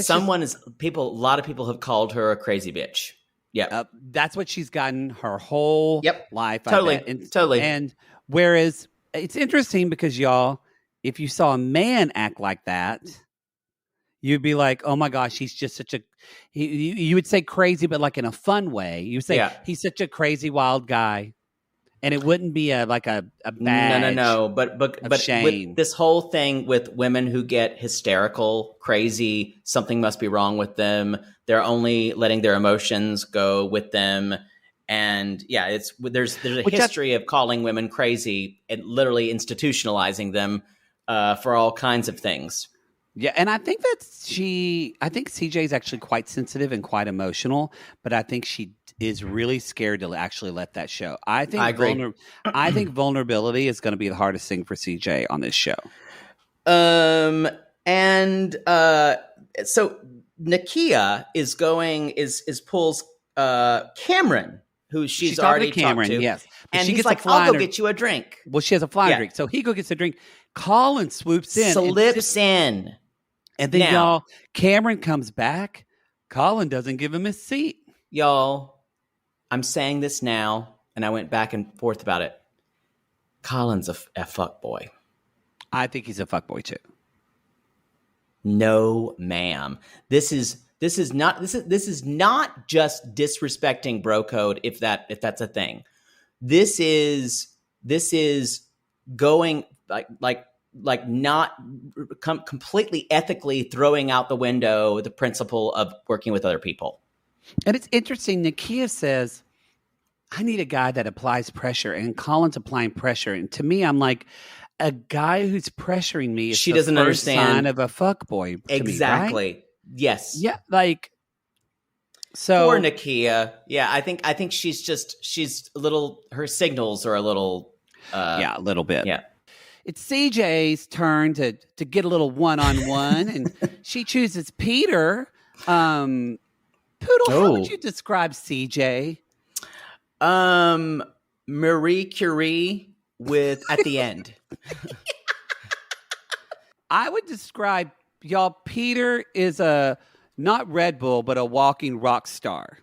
lot of people have called her a crazy bitch. Yeah. That's what she's gotten her whole life. Totally. And whereas it's interesting because y'all, if you saw a man act like that, you'd be like, oh my gosh, he's just such a, you would say crazy, but like in a fun way. You say he's such a crazy, wild guy. And it wouldn't be a badge. No. But shame. With this whole thing with women who get hysterical, crazy, something must be wrong with them. They're only letting their emotions go with them. And there's a history of calling women crazy and literally institutionalizing them for all kinds of things. Yeah, and I think CJ is actually quite sensitive and quite emotional, but I think she is really scared to actually let that show. I agree. I think vulnerability is going to be the hardest thing for CJ on this show. So Nakia is pulls Cameron, who she's already talked to. Yes, and he's like, "I'll go get you a drink." Well, she has a fly drink, so he go gets a drink. Colin swoops in, slips in, and then y'all, Cameron comes back. Colin doesn't give him his seat. Y'all, I'm saying this now, and I went back and forth about it. Colin's a fuckboy. I think he's a fuckboy too. No, ma'am. This is not just disrespecting bro code if that's a thing. This is going like not completely ethically throwing out the window the principle of working with other people. And it's interesting. Nakia says, I need a guy that applies pressure, and Colin's applying pressure. And to me, I'm like, a guy who's pressuring me is she doesn't understand sign of a fuckboy. Exactly. Me, right? Yes. Yeah. Like, so poor Nakia. Yeah. I think she's a little, her signals are a little, a little bit. Yeah. It's CJ's turn to get a little one-on-one, and she chooses Peter. Poodle, how would you describe CJ? Marie Curie with at the end. I would describe y'all. Peter is a not Red Bull, but a walking rock star.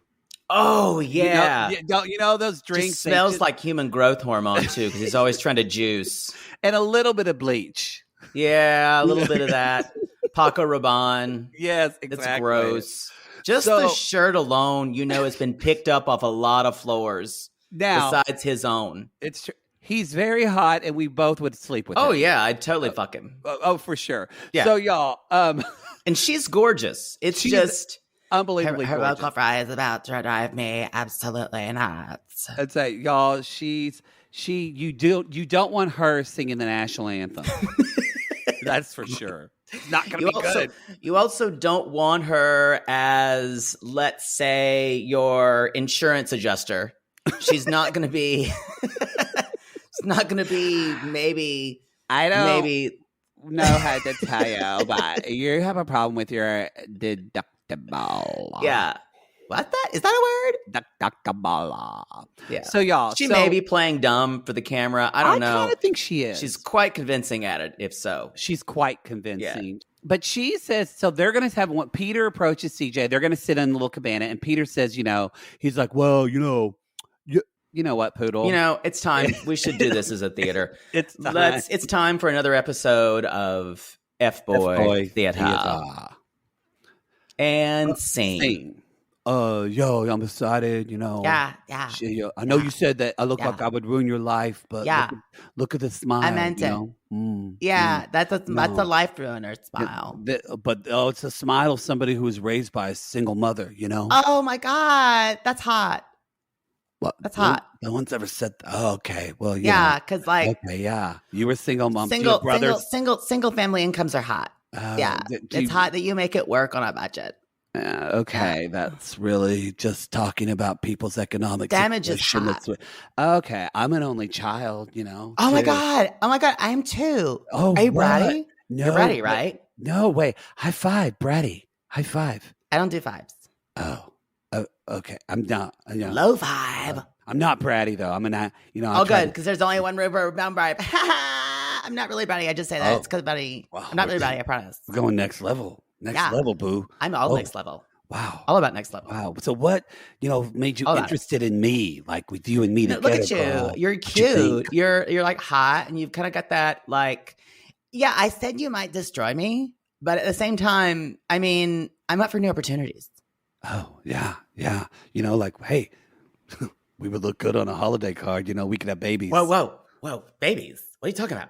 Oh yeah, you know those drinks just smells like human growth hormone too, because he's always trying to juice and a little bit of bleach. Yeah, a little bit of that. Paco Rabanne. Yes, exactly. It's gross. Just the shirt alone, has been picked up off a lot of floors. Now, besides his own, it's true. He's very hot, and we both would sleep with him. Oh yeah, I'd totally fuck him. Oh, for sure. Yeah. So y'all, and she's gorgeous. She's just unbelievably her gorgeous. vocal fry is about to drive me absolutely nuts. I'd say, y'all, you don't want her singing the national anthem. That's for sure. It's not going You to be also, good. you also don't want her as, let's say, your insurance adjuster. She's not going to be. It's not going to be maybe. I don't Maybe. know how to tell you, but you have a problem with your deductible. Yeah. What that is that a word? Deductible. Yeah. So y'all, She may be playing dumb for the camera. I don't know. I kind of think she is. She's quite convincing at it. If so, she's quite convincing. But she says, so they're going to have one. Peter approaches CJ. They're going to sit in the little cabana, and Peter says, he's like, well, you know what, Poodle? It's time. We should do this as a theater. It's time. It's time for another episode of F-Boy Theater. And sing. Yo, I'm excited, Yeah. I know you said that I look like I would ruin your life, but look at the smile. I meant it. That's a life ruiner smile. But it's a smile of somebody who was raised by a single mother, Oh my God, that's hot. What? That's hot. No one's ever said that. Oh, okay. Well, yeah, because you were single mom, single brothers. Single family incomes are hot. It's hot that you make it work on a budget. Okay, that's really just talking about people's economic damage is hot. Okay, I'm an only child, Oh my God, I am too. Oh, are you bratty? No, you're bratty, right? No way. High five, bratty. High five. I don't do fives. Oh, okay. I'm not. Low five. I'm not bratty though. I'm not. Good, because there's only one river bound by. I'm not really bratty. I just say that it's because bratty. Wow, I'm not really bratty. I promise. We're going next level. Next level, boo. I'm all next level. Wow. All about next level. Wow. So what, made you interested in me, like with you and me together? Look at you. Girl. You're cute. You're like hot, and you've kind of got that like, I said you might destroy me, but at the same time, I mean, I'm up for new opportunities. Oh, yeah. Yeah. Like, hey, we would look good on a holiday card. We could have babies. Whoa. Babies. What are you talking about?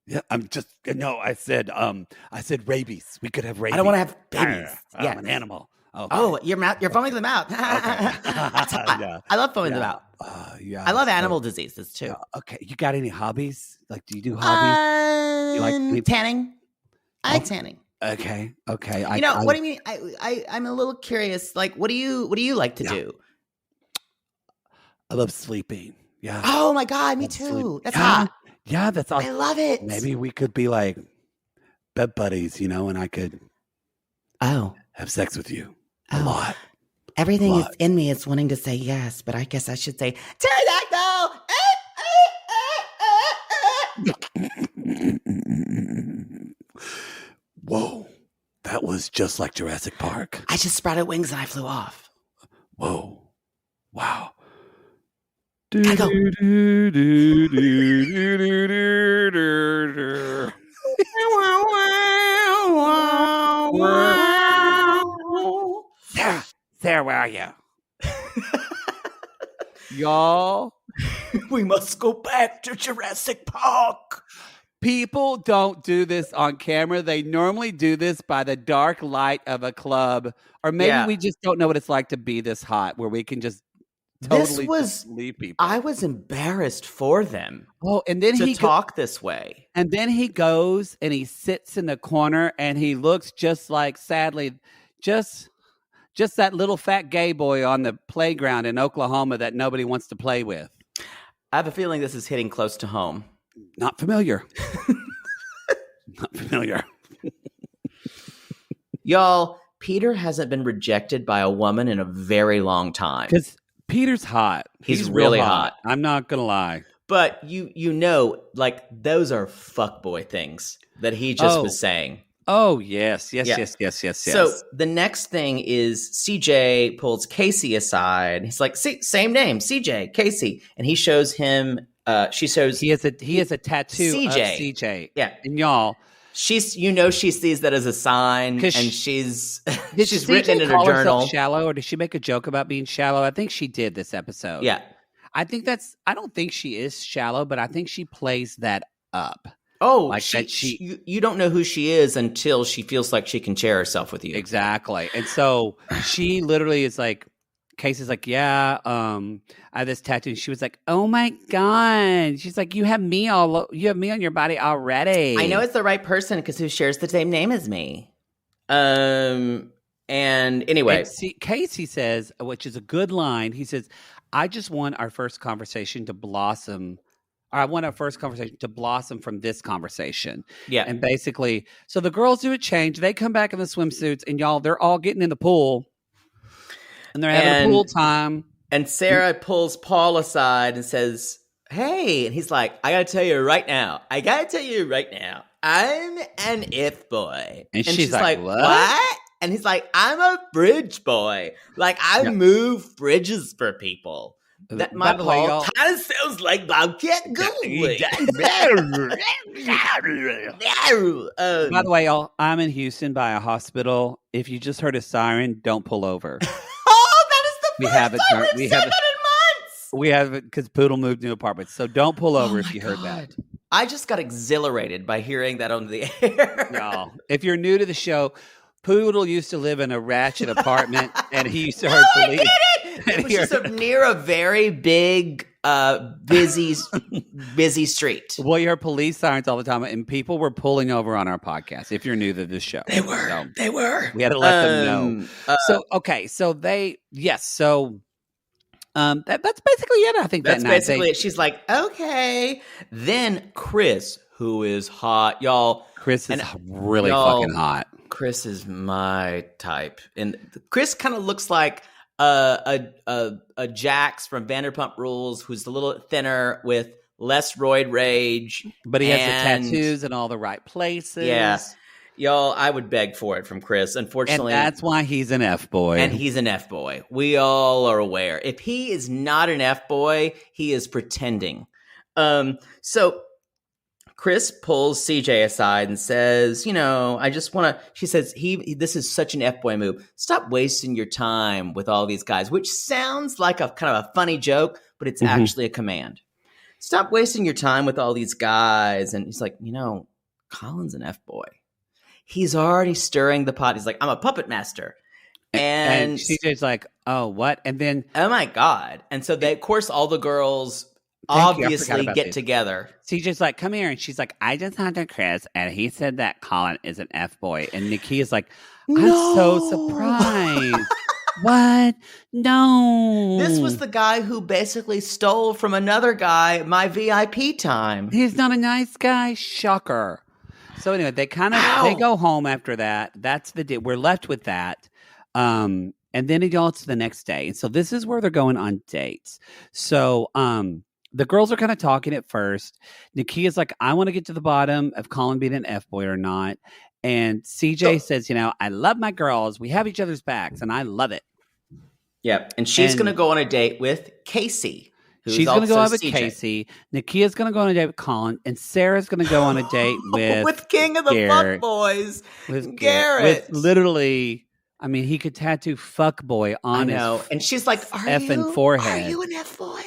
Yeah, I said rabies. We could have rabies. I don't want to have babies. I'm an animal. Okay. Oh, you're foaming them out. I love foaming them out. I love animal diseases too. Okay, you got any hobbies? Like, do you do hobbies? You like tanning? I like tanning. Okay. What do you mean? I'm a little curious. Like, what do you like to do? I love sleeping. Yeah. Oh my God, me too. That's hot. Yeah, that's awesome. I love it. Maybe we could be like bed buddies, and I could have sex with you a lot. Everything is in me is wanting to say yes, but I guess I should say pterodactyl. Whoa, that was just like Jurassic Park. I just sprouted wings and I flew off. Whoa, wow. Go. Sarah, where are you? Y'all, we must go back to Jurassic Park. People don't do this on camera. They normally do this by the dark light of a club. Or maybe we just don't know what it's like to be this hot where we can just totally leave people. I was embarrassed for them. Oh, and then he talk this way. And then he goes and he sits in the corner and he looks just like, sadly, just that little fat gay boy on the playground in Oklahoma that nobody wants to play with. I have a feeling this is hitting close to home. Not familiar. Not familiar. Y'all, Peter hasn't been rejected by a woman in a very long time. Because Peter's hot. He's really hot. I'm not going to lie. But like those are fuckboy things that he just was saying. Oh, yes. So the next thing is CJ pulls Casey aside. He's like, same name, CJ, Casey. And he shows him, he has a tattoo CJ. of CJ. Yeah. And y'all. She sees that as a sign, and she's written in her journal. Shallow, or did she make a joke about being shallow? I think she did this episode. Yeah. I don't think she is shallow, but I think she plays that up. Oh, like you don't know who she is until she feels like she can share herself with you. Exactly. And so she literally is like, Casey's like, yeah, I have this tattoo. And she was like, oh my God. She's like, you have me on your body already. I know it's the right person because who shares the same name as me. And anyway. And Casey says, which is a good line, he says, I just want our first conversation to blossom. Or I want our first conversation to blossom from this conversation. Yeah. And basically, so the girls do a change. They come back in the swimsuits and y'all, they're all getting in the pool. And they're having a pool time. And Sarah pulls Paul aside and says, hey. And he's like, I got to tell you right now. I'm an F-boy. And she's like, what? And he's like, I'm a bridge boy. Like, I move bridges for people. That my Paul kind of sounds like Bobcat Goldthwait. By the way, y'all, I'm in Houston by a hospital. If you just heard a siren, don't pull over. Oh, that is the first time we've said that in months. We have it because Poodle moved new apartments. So don't pull over if you heard that. I just got exhilarated by hearing that on the air. No, if you're new to the show, Poodle used to live in a ratchet apartment, and he used to hear police. It was just near a very big, busy street. Well, you heard police sirens all the time, and people were pulling over on our podcast. If you're new to this show, they were. We had to let them know. That's basically it. I think that's basically it. She's like, okay. Then Chris, who is hot, y'all. Chris is really fucking hot. Chris is my type, and Chris kind of looks like a Jax from Vanderpump Rules, who's a little thinner with less roid rage, but he has the tattoos in all the right places. Yeah, y'all, I would beg for it from Chris. Unfortunately, and that's why he's an F-boy. And he's an F-boy. We all are aware. If he is not an F-boy, he is pretending. So Chris pulls CJ aside and says, I just want to, she says, this is such an F-boy move. Stop wasting your time with all these guys, which sounds like a kind of a funny joke, but it's actually a command. Stop wasting your time with all these guys. And he's like, Colin's an F-boy. He's already stirring the pot. He's like, I'm a puppet master. And CJ's like, oh, what? And then, oh my God. And so of course, all the girls obviously get together. CJ's like, come here. And she's like, I just talked to Chris and he said that Colin is an F-boy. And Nakia's like, I'm so surprised. What? No. This was the guy who basically stole from another guy my VIP time. He's not a nice guy. Shocker. So anyway, they go home after that. That's the day. We're left with that. And then it's the next day. And so this is where they're going on dates. So, the girls are kind of talking at first. Nakia's like, I want to get to the bottom of Colin being an F-boy or not. And CJ says, I love my girls. We have each other's backs, and I love it. Yeah, and she's going to go on a date with Casey. She's going to go out with Casey. Nakia's going to go on a date with Colin. And Sarah's going to go on a date with King of the Fuckboys, with Garrett. With literally, he could tattoo Fuckboy on his and she's like, effing forehead. Are you an F-boy?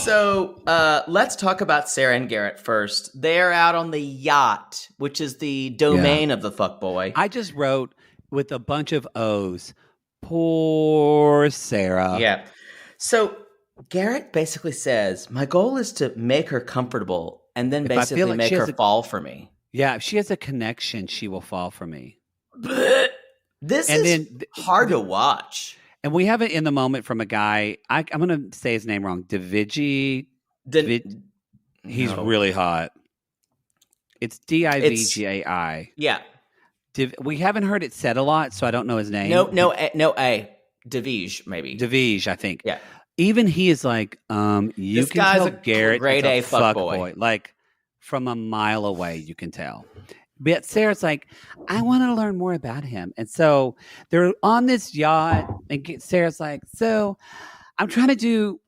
So let's talk about Sarah and Garrett first. They're out on the yacht, which is the domain of the fuckboy. I just wrote with a bunch of O's, poor Sarah. Yeah. So Garrett basically says, my goal is to make her comfortable and then basically make her fall for me. Yeah, if she has a connection, she will fall for me. This is hard to watch. And we have it in the moment from a guy. I'm going to say his name wrong. He's really hot. It's Divgai. Yeah. We haven't heard it said a lot, so I don't know his name. No, Divij, maybe. Divij, I think. Yeah. Even he is like, you can tell Garrett grade A fuckboy. Like, from a mile away, you can tell. But Sarah's like, I want to learn more about him. And so they're on this yacht, and Sarah's like, so I'm trying to do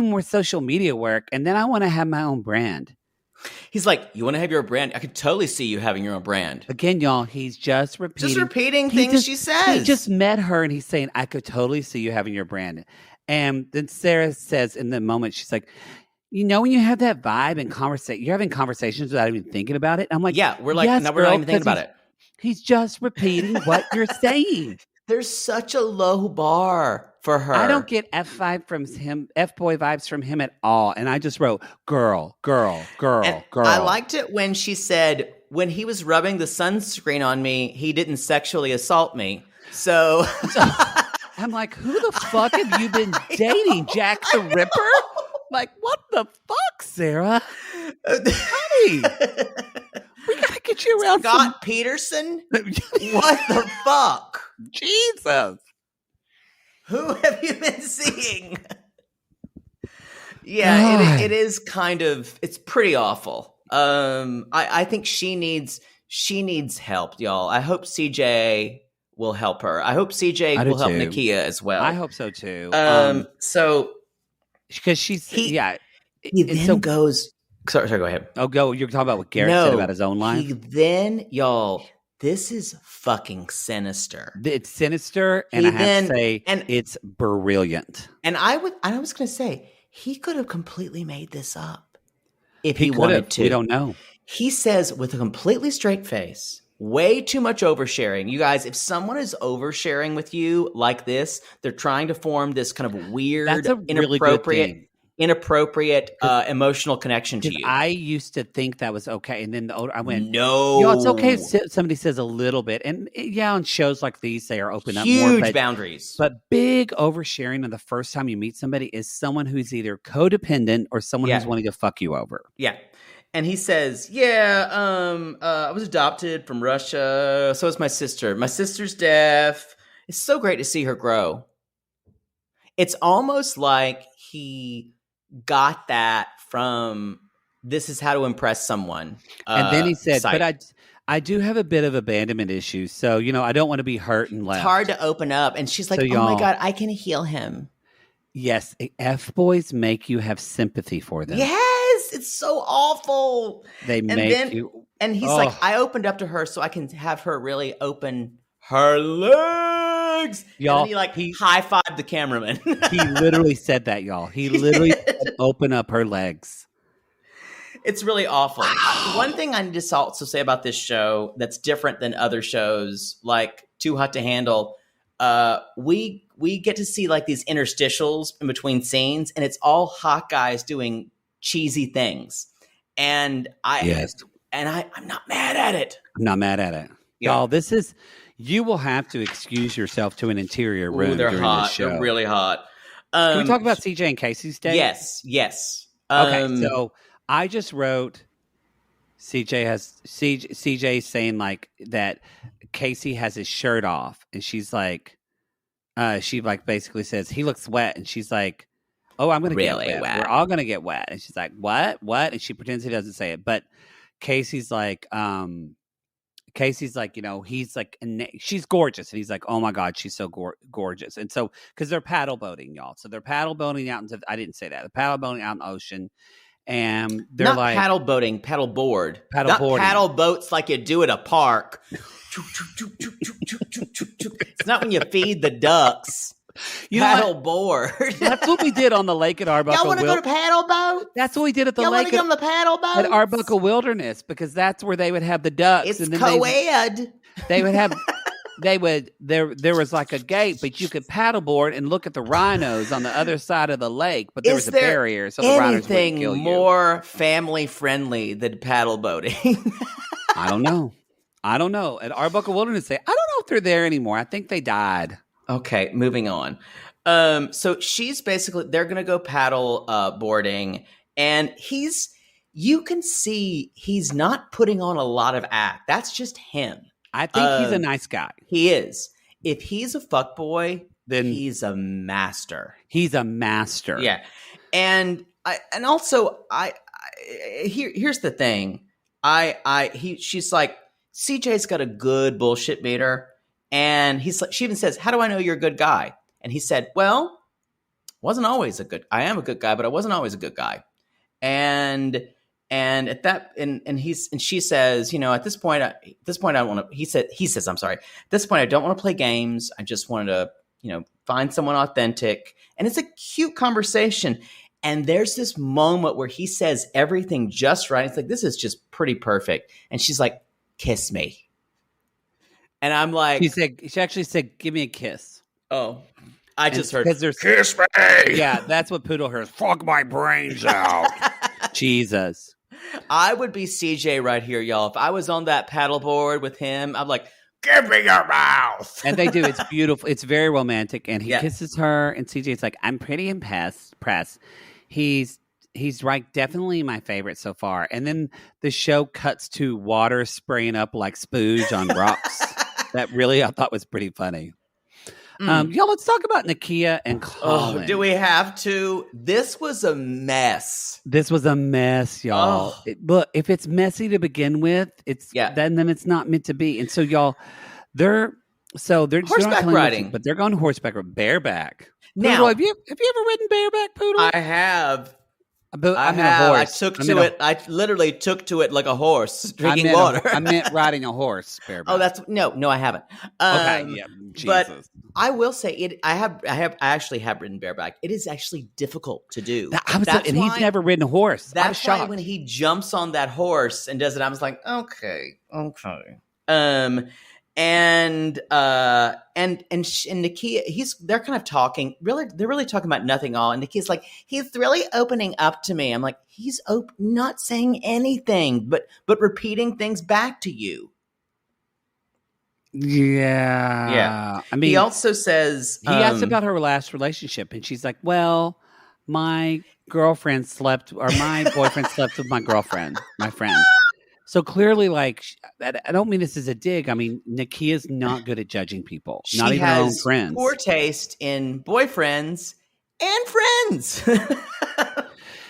more social media work, and then I want to have my own brand. He's like, you want to have your own brand? I could totally see you having your own brand. Again, y'all, he's just repeating things she says. He just met her, and he's saying, I could totally see you having your brand. And then Sarah says in the moment, she's like, when you have that vibe and you're having conversations without even thinking about it. I'm like, yeah, we're like, yes, no, we're not even thinking about it. He's just repeating what you're saying. there's such a low bar for her. I don't get F5 from him, F-boy vibes from him at all. And I just wrote, girl, girl, girl, And girl. I liked it when she said, when he was rubbing the sunscreen on me, he didn't sexually assault me. So I'm like, who the fuck have you been dating? Jack the Ripper? Like, what the fuck, Sarah? Honey, we gotta get you around Scott Peterson? What the fuck? Jesus. Who have you been seeing? Yeah, it is kind of, it's pretty awful. I think she needs help, y'all. I hope CJ will help her. I hope CJ will help Nakia as well. I hope so too. So because he then goes. Sorry, go ahead. Oh, go. You're talking about what Garrett said about his own life. Y'all, this is fucking sinister. It's sinister, and I have to say, it's brilliant. And I was going to say, he could have completely made this up if he wanted to. We don't know. He says with a completely straight face, way too much oversharing. You guys, if someone is oversharing with you like this, they're trying to form this kind of weird, inappropriate emotional connection to you. I used to think that was okay, and then the older I went, no, it's okay if somebody says a little bit, and on shows like these, they are open up more, huge boundaries. But big oversharing on the first time you meet somebody is someone who's either codependent or someone who's wanting to fuck you over. Yeah. And he says, I was adopted from Russia. So is my sister. My sister's deaf. It's so great to see her grow. It's almost like he got that from This Is How to Impress Someone. And then he said, but I do have a bit of abandonment issues. So, I don't want to be hurt and left. It's hard to open up. And she's like, oh my God, I can heal him. Yes. F-boys make you have sympathy for them. Yes. It's so awful. And he's like, I opened up to her so I can have her really open her legs. Y'all, and then he high-fived the cameraman. He literally said that, y'all. He literally said, open up her legs. It's really awful. One thing I need to also say about this show that's different than other shows, like Too Hot to Handle, we get to see like these interstitials in between scenes, and it's all hot guys doing cheesy things. And I'm not mad at it. I'm not mad at it. Yeah. Y'all, you will have to excuse yourself to an interior room. They're during hot. This show. They're really hot. Can we talk about CJ and Casey's day? Yes. Okay, so I just wrote CJ saying like that Casey has his shirt off, and she's like, she like basically says he looks wet, and she's like, oh, I'm gonna get wet. We're all gonna get wet, and she's like, what? And she pretends he doesn't say it, but Casey's like, he's like, she's gorgeous, and he's like, oh my God, she's so gorgeous, and so because they're paddle boating, y'all, so they're paddle boating out into I didn't say that, they're paddle boating out in the ocean. And they're not like paddle boating, paddle board. Not paddle boats like you do at a park. It's not when you feed the ducks. Paddle board. That's what we did on the lake at Arbuckle. Y'all want to go to paddle boat? That's what we did at the lake. Y'all want to get on the paddle boat at Arbuckle Wilderness, because that's where they would have the ducks. It's and then co-ed. They would have. There was like a gate, but you could paddleboard and look at the rhinos on the other side of the lake, but there was a barrier, so the rhinos wouldn't kill you. Anything more family friendly than paddle boating? I don't know. At Arbuckle Wilderness, I don't know if they're there anymore. I think they died. Okay, moving on. So she's basically, they're going to go paddle boarding, and you can see he's not putting on a lot of act. That's just him. I think he's a nice guy. He is. If he's a fuckboy, then he's a master. He's a master. Yeah. And also here's the thing. She's like, CJ's got a good bullshit meter. And she even says, how do I know you're a good guy? And he said, well, I am a good guy, but I wasn't always a good guy. And at that, and she says, at this point, I don't want to, he says, I'm sorry. At this point, I don't want to play games. I just wanted to, find someone authentic. And it's a cute conversation. And there's this moment where he says everything just right. It's like, this is just pretty perfect. And she's like, kiss me. And I'm like, she actually said, "Give me a kiss." oh, I And just heard, because there's kiss me. Yeah, that's what Poodle hears. Fuck my brains out. Jesus. I would be CJ right here, y'all. If I was on that paddleboard with him, I'm like, give me your mouth. And they do. It's beautiful. It's very romantic. And he Yeah. kisses her, and CJ's like, I'm pretty impressed. He's right, definitely my favorite so far. And then the show cuts to water spraying up like spooge on rocks. That really I thought was pretty funny. Y'all, let's talk about Nakia and Colin. Oh, do we have to? This was a mess. This was a mess, y'all. Oh. But if it's messy to begin with, then it's not meant to be. And so, y'all, they're horseback riding, but they're going horseback or bareback. Now, Poodle, have you ever ridden bareback, Poodle? I have. I mean, a horse. I literally took to it like a horse drinking water. I meant riding a horse bareback. Oh, no, I haven't. Okay, yeah, Jesus. But I will say it. I actually have ridden bareback. It is actually difficund to do. He's never ridden a horse. That's why when he jumps on that horse and does it, I was like, okay. And Nakia, they're kind of talking. They're really talking about nothing all. And Nakia's like, he's really opening up to me. I'm like, he's not saying anything, but repeating things back to you. Yeah. I mean, he also says he asked about her last relationship, and she's like, well, my boyfriend slept with my girlfriend, my friend. So clearly, like, I don't mean this as a dig. I mean, Nakia's not good at judging people, not even her own friends. Poor taste in boyfriends and friends.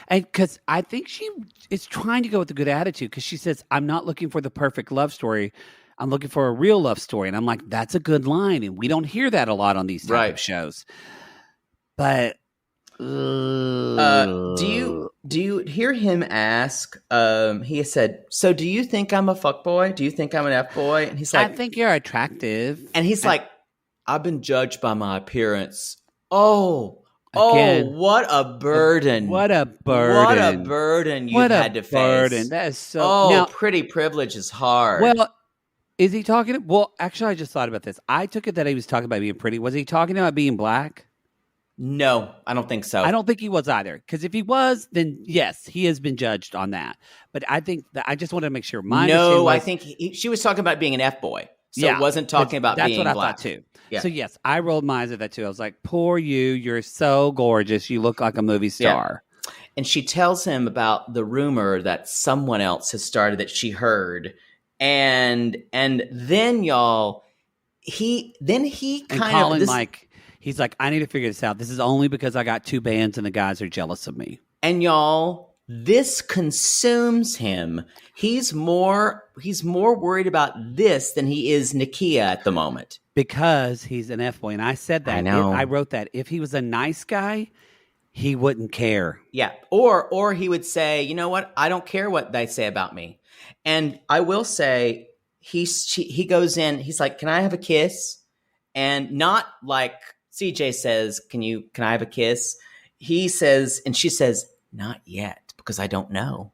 And because I think she is trying to go with a good attitude, because she says, I'm not looking for the perfect love story. I'm looking for a real love story. And I'm like, that's a good line. And we don't hear that a lot on these type of shows. But do you hear him ask? He said, "So do you think I'm a fuckboy? Do you think I'm an F-boy?" And he's like, "I think you're attractive." And he's like, "I've been judged by my appearance." Oh, what a burden! What a burden you've had to face. That is so. Pretty privilege is hard. Well, is he talking? Well, actually, I just thought about this. I took it that he was talking about being pretty. Was he talking about being black? No, I don't think so. I don't think he was either. Because if he was, then yes, he has been judged on that. But I think that I just wanted to make sure. I think she was talking about being an F-boy. So it wasn't talking about being black. That's what I thought too. Yeah. So yes, I rolled my eyes at that too. I was like, poor you. You're so gorgeous. You look like a movie star. Yeah. And she tells him about the rumor that someone else has started that she heard. And then y'all, he kind of... He's like, I need to figure this out. This is only because I got 2 bands and the guys are jealous of me. And y'all, this consumes him. He's more worried about this than he is Nakia at the moment. Because he's an F-boy. And I said that. I know. I wrote that. If he was a nice guy, he wouldn't care. Yeah. Or he would say, you know what? I don't care what they say about me. And I will say, he goes in, he's like, can I have a kiss? And not like... CJ says, can I have a kiss? He says, and she says, not yet, because I don't know.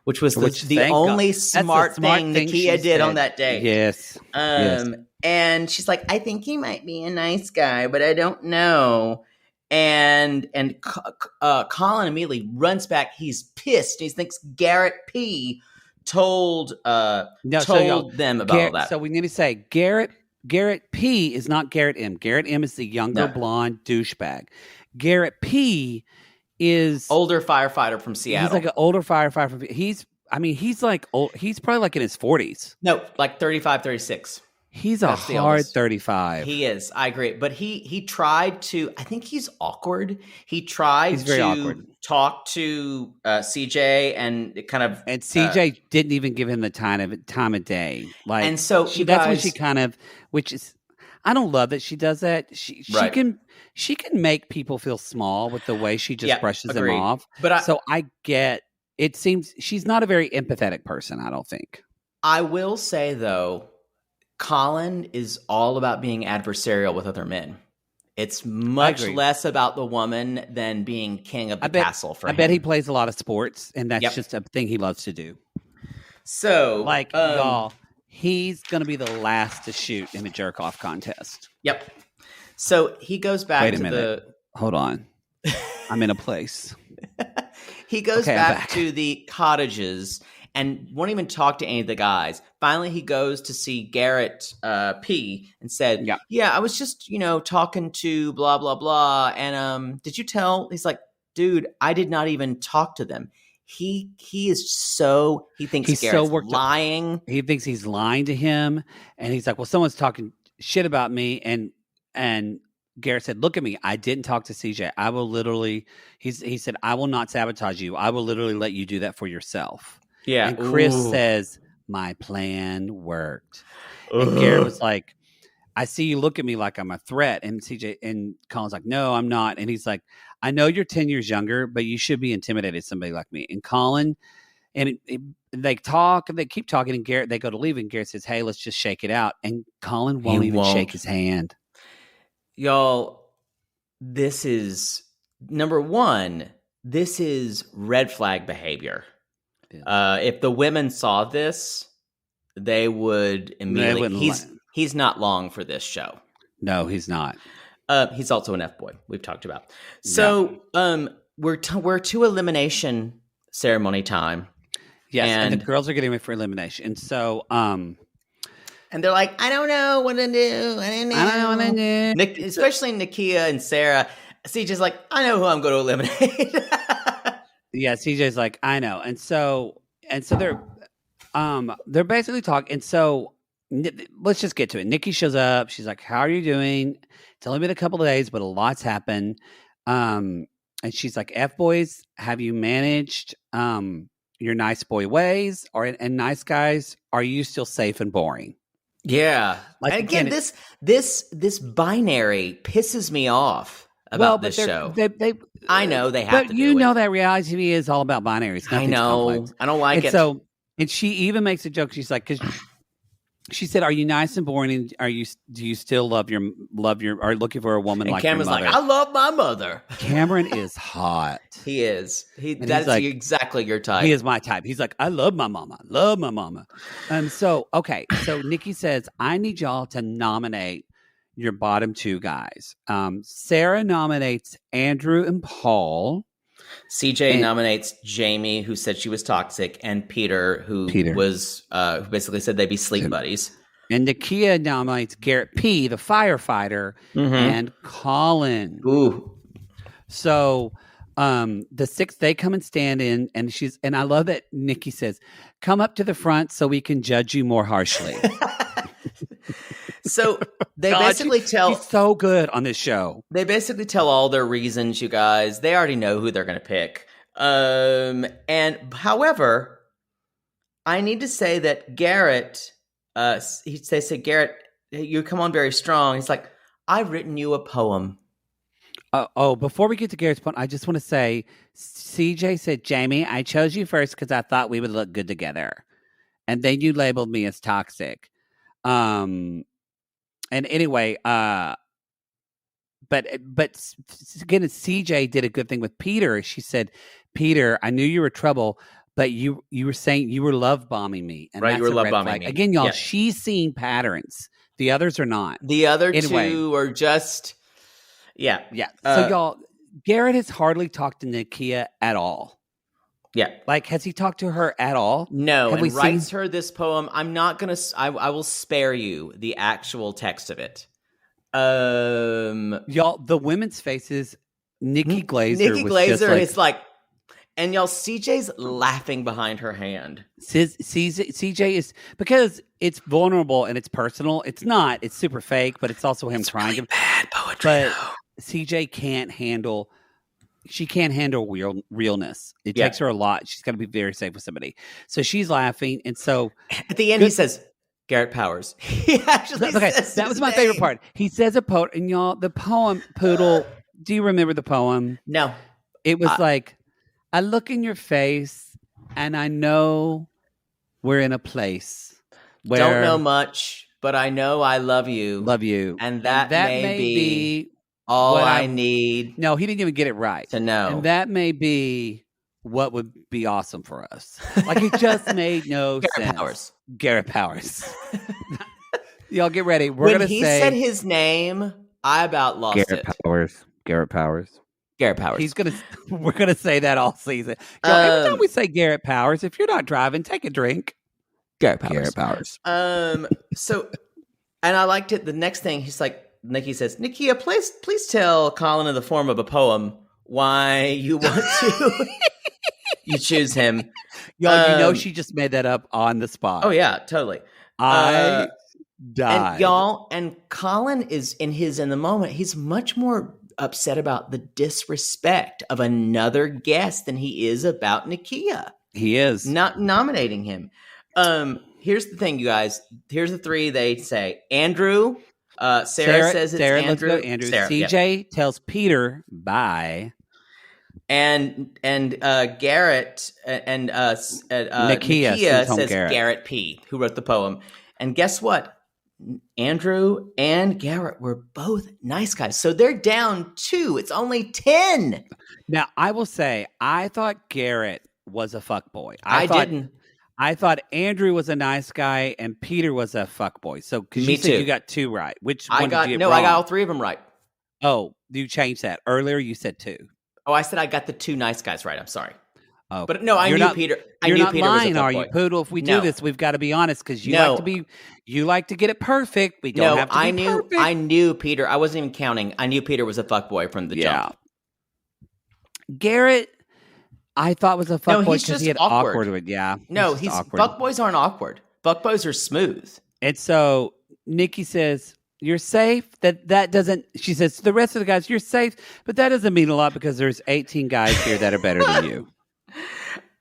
Which was the only smart thing Nakia did on that day. Yes. And she's like, I think he might be a nice guy, but I don't know. And Colin immediately runs back. He's pissed. He thinks Garrett P told them about all that. So we need to say Garrett P is not Garrett M. Garrett M is the younger blonde douchebag. Garrett P is older firefighter from Seattle. He's like an older firefighter. He's probably like in his 40s. No, like 35, 36. He's a hard 35. He is. I agree. But he tried to, I think he's awkward. He's very awkward. Talk to CJ and kind of... And CJ didn't even give him the time of day. Like, and so that's when she kind of, which is, I don't love that she does that. She can make people feel small with the way she just brushes them off. But I get, it seems she's not a very empathetic person, I don't think. I will say though, Colin is all about being adversarial with other men. It's much less about the woman than being king of the castle for him. I bet he plays a lot of sports, and that's just a thing he loves to do. So, y'all, he's going to be the last to shoot in a jerk-off contest. Yep. So he goes back Wait a minute. Hold on. I'm in a place. He goes back to the cottages and won't even talk to any of the guys. Finally, he goes to see Garrett P and said, yeah, I was just, talking to blah, blah, blah. And did you tell? He's like, dude, I did not even talk to them. He thinks Garrett's lying. He thinks he's lying to him. And he's like, well, someone's talking shit about me. And Garrett said, look at me. I didn't talk to CJ. I will literally, he said, I will not sabotage you. I will literally let you do that for yourself. Yeah. And Chris says, my plan worked. And Garrett was like, I see you look at me like I'm a threat. And CJ and Colin's like, no, I'm not. And he's like, I know you're 10 years younger, but you should be intimidated somebody like me. And Colin, and they talk and they keep talking. And Garrett, they go to leave. And Garrett says, hey, let's just shake it out. And Colin won't even shake his hand. Y'all, this is number one. This is red flag behavior. Yeah. If the women saw this, they would immediately. He's not long for this show. No, he's not. He's also an Fboy. We've talked about. So we're to elimination ceremony time. Yes, and the girls are getting ready for elimination. And so, and they're like, I don't know what to do. I don't know what to do. Especially Nakia and Sarah. CJ's like, I know who I'm going to eliminate. Yeah, CJ's like, I know. And so they're basically talking. And so let's just get to it. Nikki shows up. She's like, how are you doing? It's only been a couple of days, but a lot's happened. And she's like, Fboys, have you managed your nice boy ways? And nice guys, are you still safe and boring? Yeah. Like, and again, this binary pisses me off about this show. I know they have to do it. But you know that reality TV is all about binaries. I know. Complex. I don't like it. So, and she even makes a joke. She's like, because she said, "Are you nice and boring? And do you still love your are looking for a woman like Cameron's your mother?" Like, I love my mother. Cameron is hot. He is. That's like, exactly your type. He is my type. He's like, I love my mama. Love my mama. So Nikki says, I need y'all to nominate your bottom two guys. Sarah nominates Andrew and Paul. CJ nominates Jamie, who said she was toxic, and Peter, who was who basically said they'd be sleep buddies. And Nakia nominates Garrett P, the firefighter, and Colin. Ooh. So the six, they come and stand in, and I love that Nikki says, come up to the front so we can judge you more harshly. So they basically tell... She's so good on this show. They basically tell all their reasons, you guys. They already know who they're going to pick. And however, I need to say that Garrett... they said, Garrett, you come on very strong. He's like, I've written you a poem. Before we get to Garrett's point, I just want to say, CJ said, Jamie, I chose you first because I thought we would look good together. And then you labeled me as toxic. And anyway, but again, CJ did a good thing with Peter. She said, Peter, I knew you were trouble, but you were saying you were love bombing me. And right, you were love bombing me. Again, y'all, she's seeing patterns. The others are not. The other two are just, yeah. So y'all, Garrett has hardly talked to Nakia at all. Yeah. Like, has he talked to her at all? No, and writes her this poem. I'm not going to, I will spare you the actual text of it. Y'all, the women's faces, Nikki Glazer is like, and y'all, CJ's laughing behind her hand. CJ is, because it's vulnerable and it's personal. It's not, it's super fake, but it's also him trying really bad poetry. But CJ can't handle realness. It takes her a lot. She's got to be very safe with somebody. So she's laughing. And so at the end, he says, Garrett Powers. He actually says that was my favorite part. He says a poem. And y'all, the poem, Poodle, do you remember the poem? No. It was like, I look in your face and I know we're in a place where... Don't know much, but I know I love you. Love you. And that may be all I need. No, he didn't even get it right. To know. And that may be what would be awesome for us. Like, it just made no sense. Powers. Garrett Powers. Y'all get ready. When he said his name, I about lost Garrett it. Powers. Garrett Powers. Garrett Powers. We're gonna say that all season. Y'all, every time we say Garrett Powers, if you're not driving, take a drink. Garrett Powers. Garrett Powers. So, and I liked it. The next thing, he's like, Nikki says, Nakia, please tell Colin in the form of a poem why you want to you choose him. Y'all, you know she just made that up on the spot. Oh yeah, totally. I died. And y'all, and Colin is in the moment, he's much more upset about the disrespect of another guest than he is about Nakia. He is. Not nominating him. Here's the thing, you guys. Here's the three they say. Andrew, Sarah says it's Andrew. Let's go Andrew. Sarah, CJ tells Peter bye. And Garrett and Nakia says Garrett P, who wrote the poem. And guess what? Andrew and Garrett were both nice guys. So they're down 2. It's only 10. Now, I will say, I thought Garrett was a fuckboy. I didn't. I thought Andrew was a nice guy and Peter was a fuckboy. So, because you said you got 2 right. Which one did you get wrong? I got all 3 of them right. Oh, you changed that. Earlier, you said 2. Oh, I said I got the 2 nice guys right. I'm sorry. Oh, but no, I knew Peter. You're not Peter lying, was a are you, Poodle? If we do this, we've got to be honest because you like to get it perfect. We don't have to be perfect. I knew Peter. I wasn't even counting. I knew Peter was a fuckboy from the jump. Garrett, I thought was a fuckboy because he had awkward. No, he's fuckboys aren't awkward. Fuckboys are smooth. And so Nikki says, "You're safe." That doesn't. She says to the rest of the guys, "You're safe," but that doesn't mean a lot because there's 18 guys here that are better than you.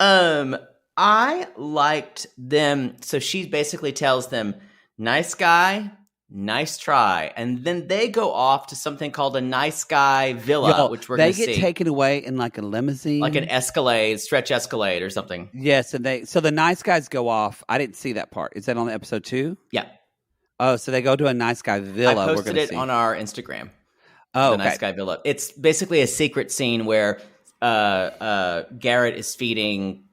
I liked them. So she basically tells them, "Nice guy, nice try," and then they go off to something called a nice guy villa, which we're going to see. They get taken away in like a limousine, like an Escalade, stretch Escalade or something. Yes, and so the nice guys go off. I didn't see that part. Is that on episode 2? Yeah. Oh, so they go to a nice guy villa. I posted it on our Instagram. Oh, the nice guy villa. It's basically a secret scene where Garrett is feeding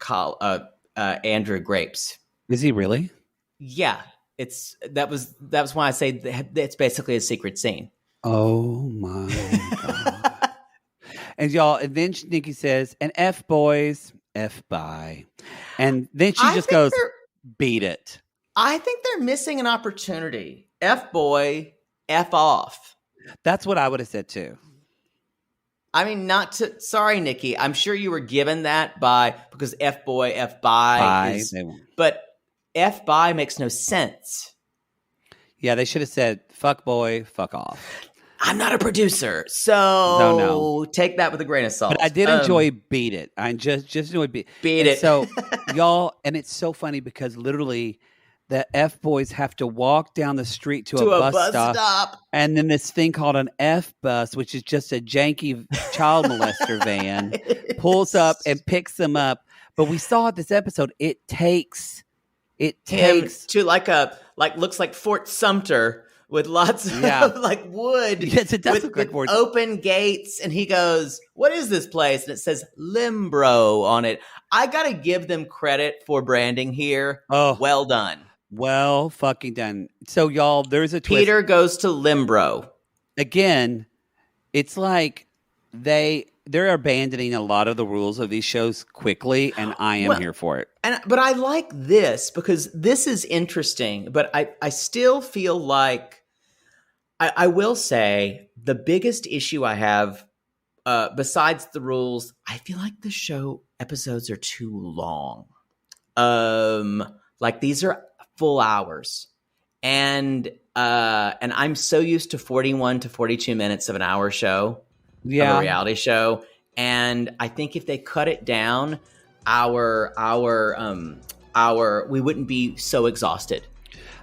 Andrew grapes. Is he really? Yeah, that was why I say it's basically a secret scene. Oh my god! And then Nikki says, "And FBoys, F-bye," and then she just goes, "Beat it." I think they're missing an opportunity. F-boy, F off. That's what I would have said too. I mean, sorry, Nikki. I'm sure you were given that because F-boy, F-bye but F-bye makes no sense. Yeah, they should have said, fuck boy, fuck off. I'm not a producer, so no. Take that with a grain of salt. But I did enjoy Beat It. I just enjoyed Beat It. So, y'all, and it's so funny because literally the F-boys have to walk down the street to a bus stop. And then this thing called an F-bus, which is just a janky child molester van, pulls up and picks them up. But we saw this episode, it takes him to looks like Fort Sumter with lots of wood. Yes, it does look like Fort open gates. And he goes, "What is this place?" And it says Limbro on it. I got to give them credit for branding here. Oh, well done. Well fucking done. So, y'all, there's a twist. Peter goes to Limbro. Again, it's like they're abandoning a lot of the rules of these shows quickly, and I am here for it. But I like this because this is interesting, but I still feel like I will say the biggest issue I have besides the rules, I feel like the show episodes are too long. Like these are full hours. And I'm so used to 41 to 42 minutes of an hour show. Yeah. Of a reality show. And I think if they cut it down, we wouldn't be so exhausted.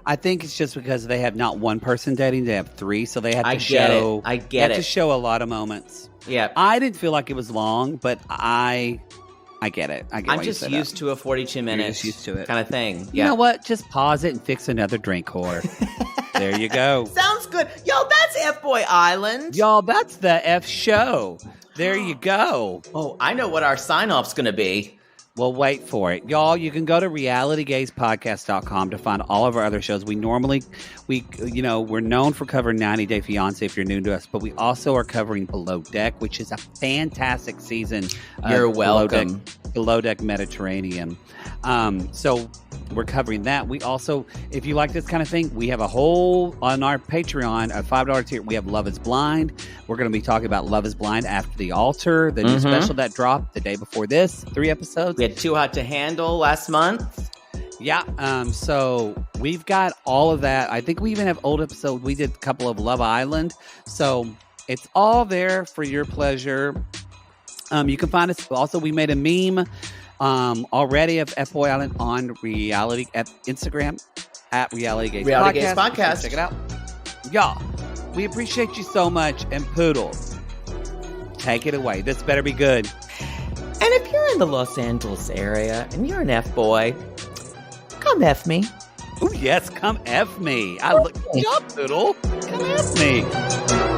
I think it's just because they have not one person dating, they have 3, so they have to I get it. To show a lot of moments. Yeah. I didn't feel like it was long, but I get it. I'm just used to a 42 minutes used to it. kind of thing. You know what? Just pause it and fix another drink whore. There you go. Sounds good. Yo, that's Fboy Island. Y'all, that's the F show. There you go. Oh, I know what our sign-off's going to be. Well, wait for it. Y'all, you can go to realitygazepodcast.com to find all of our other shows. We're known for covering 90 Day Fiancé if you're new to us, but we also are covering Below Deck, which is a fantastic season. You're welcome. Below Deck Mediterranean. So we're covering that. We also, if you like this kind of thing, we have a whole, on our Patreon, a $5 tier, we have Love is Blind. We're going to be talking about Love is Blind After the Altar, the new special that dropped the day before this, 3 episodes. We had Too Hot to Handle last month. Yeah, so we've got all of that. I think we even have old episodes. We did a couple of Love Island. So it's all there for your pleasure. You can find us. Also, we made a meme already of Fboy Island on reality at Instagram at Reality Gaze Podcast. Check it out. Y'all, we appreciate you so much. And Poodle, take it away. This better be good. And if you're in the Los Angeles area and you're an F-boy, come F me. Oh, yes, come F me. Good job, Poodle. Come F me.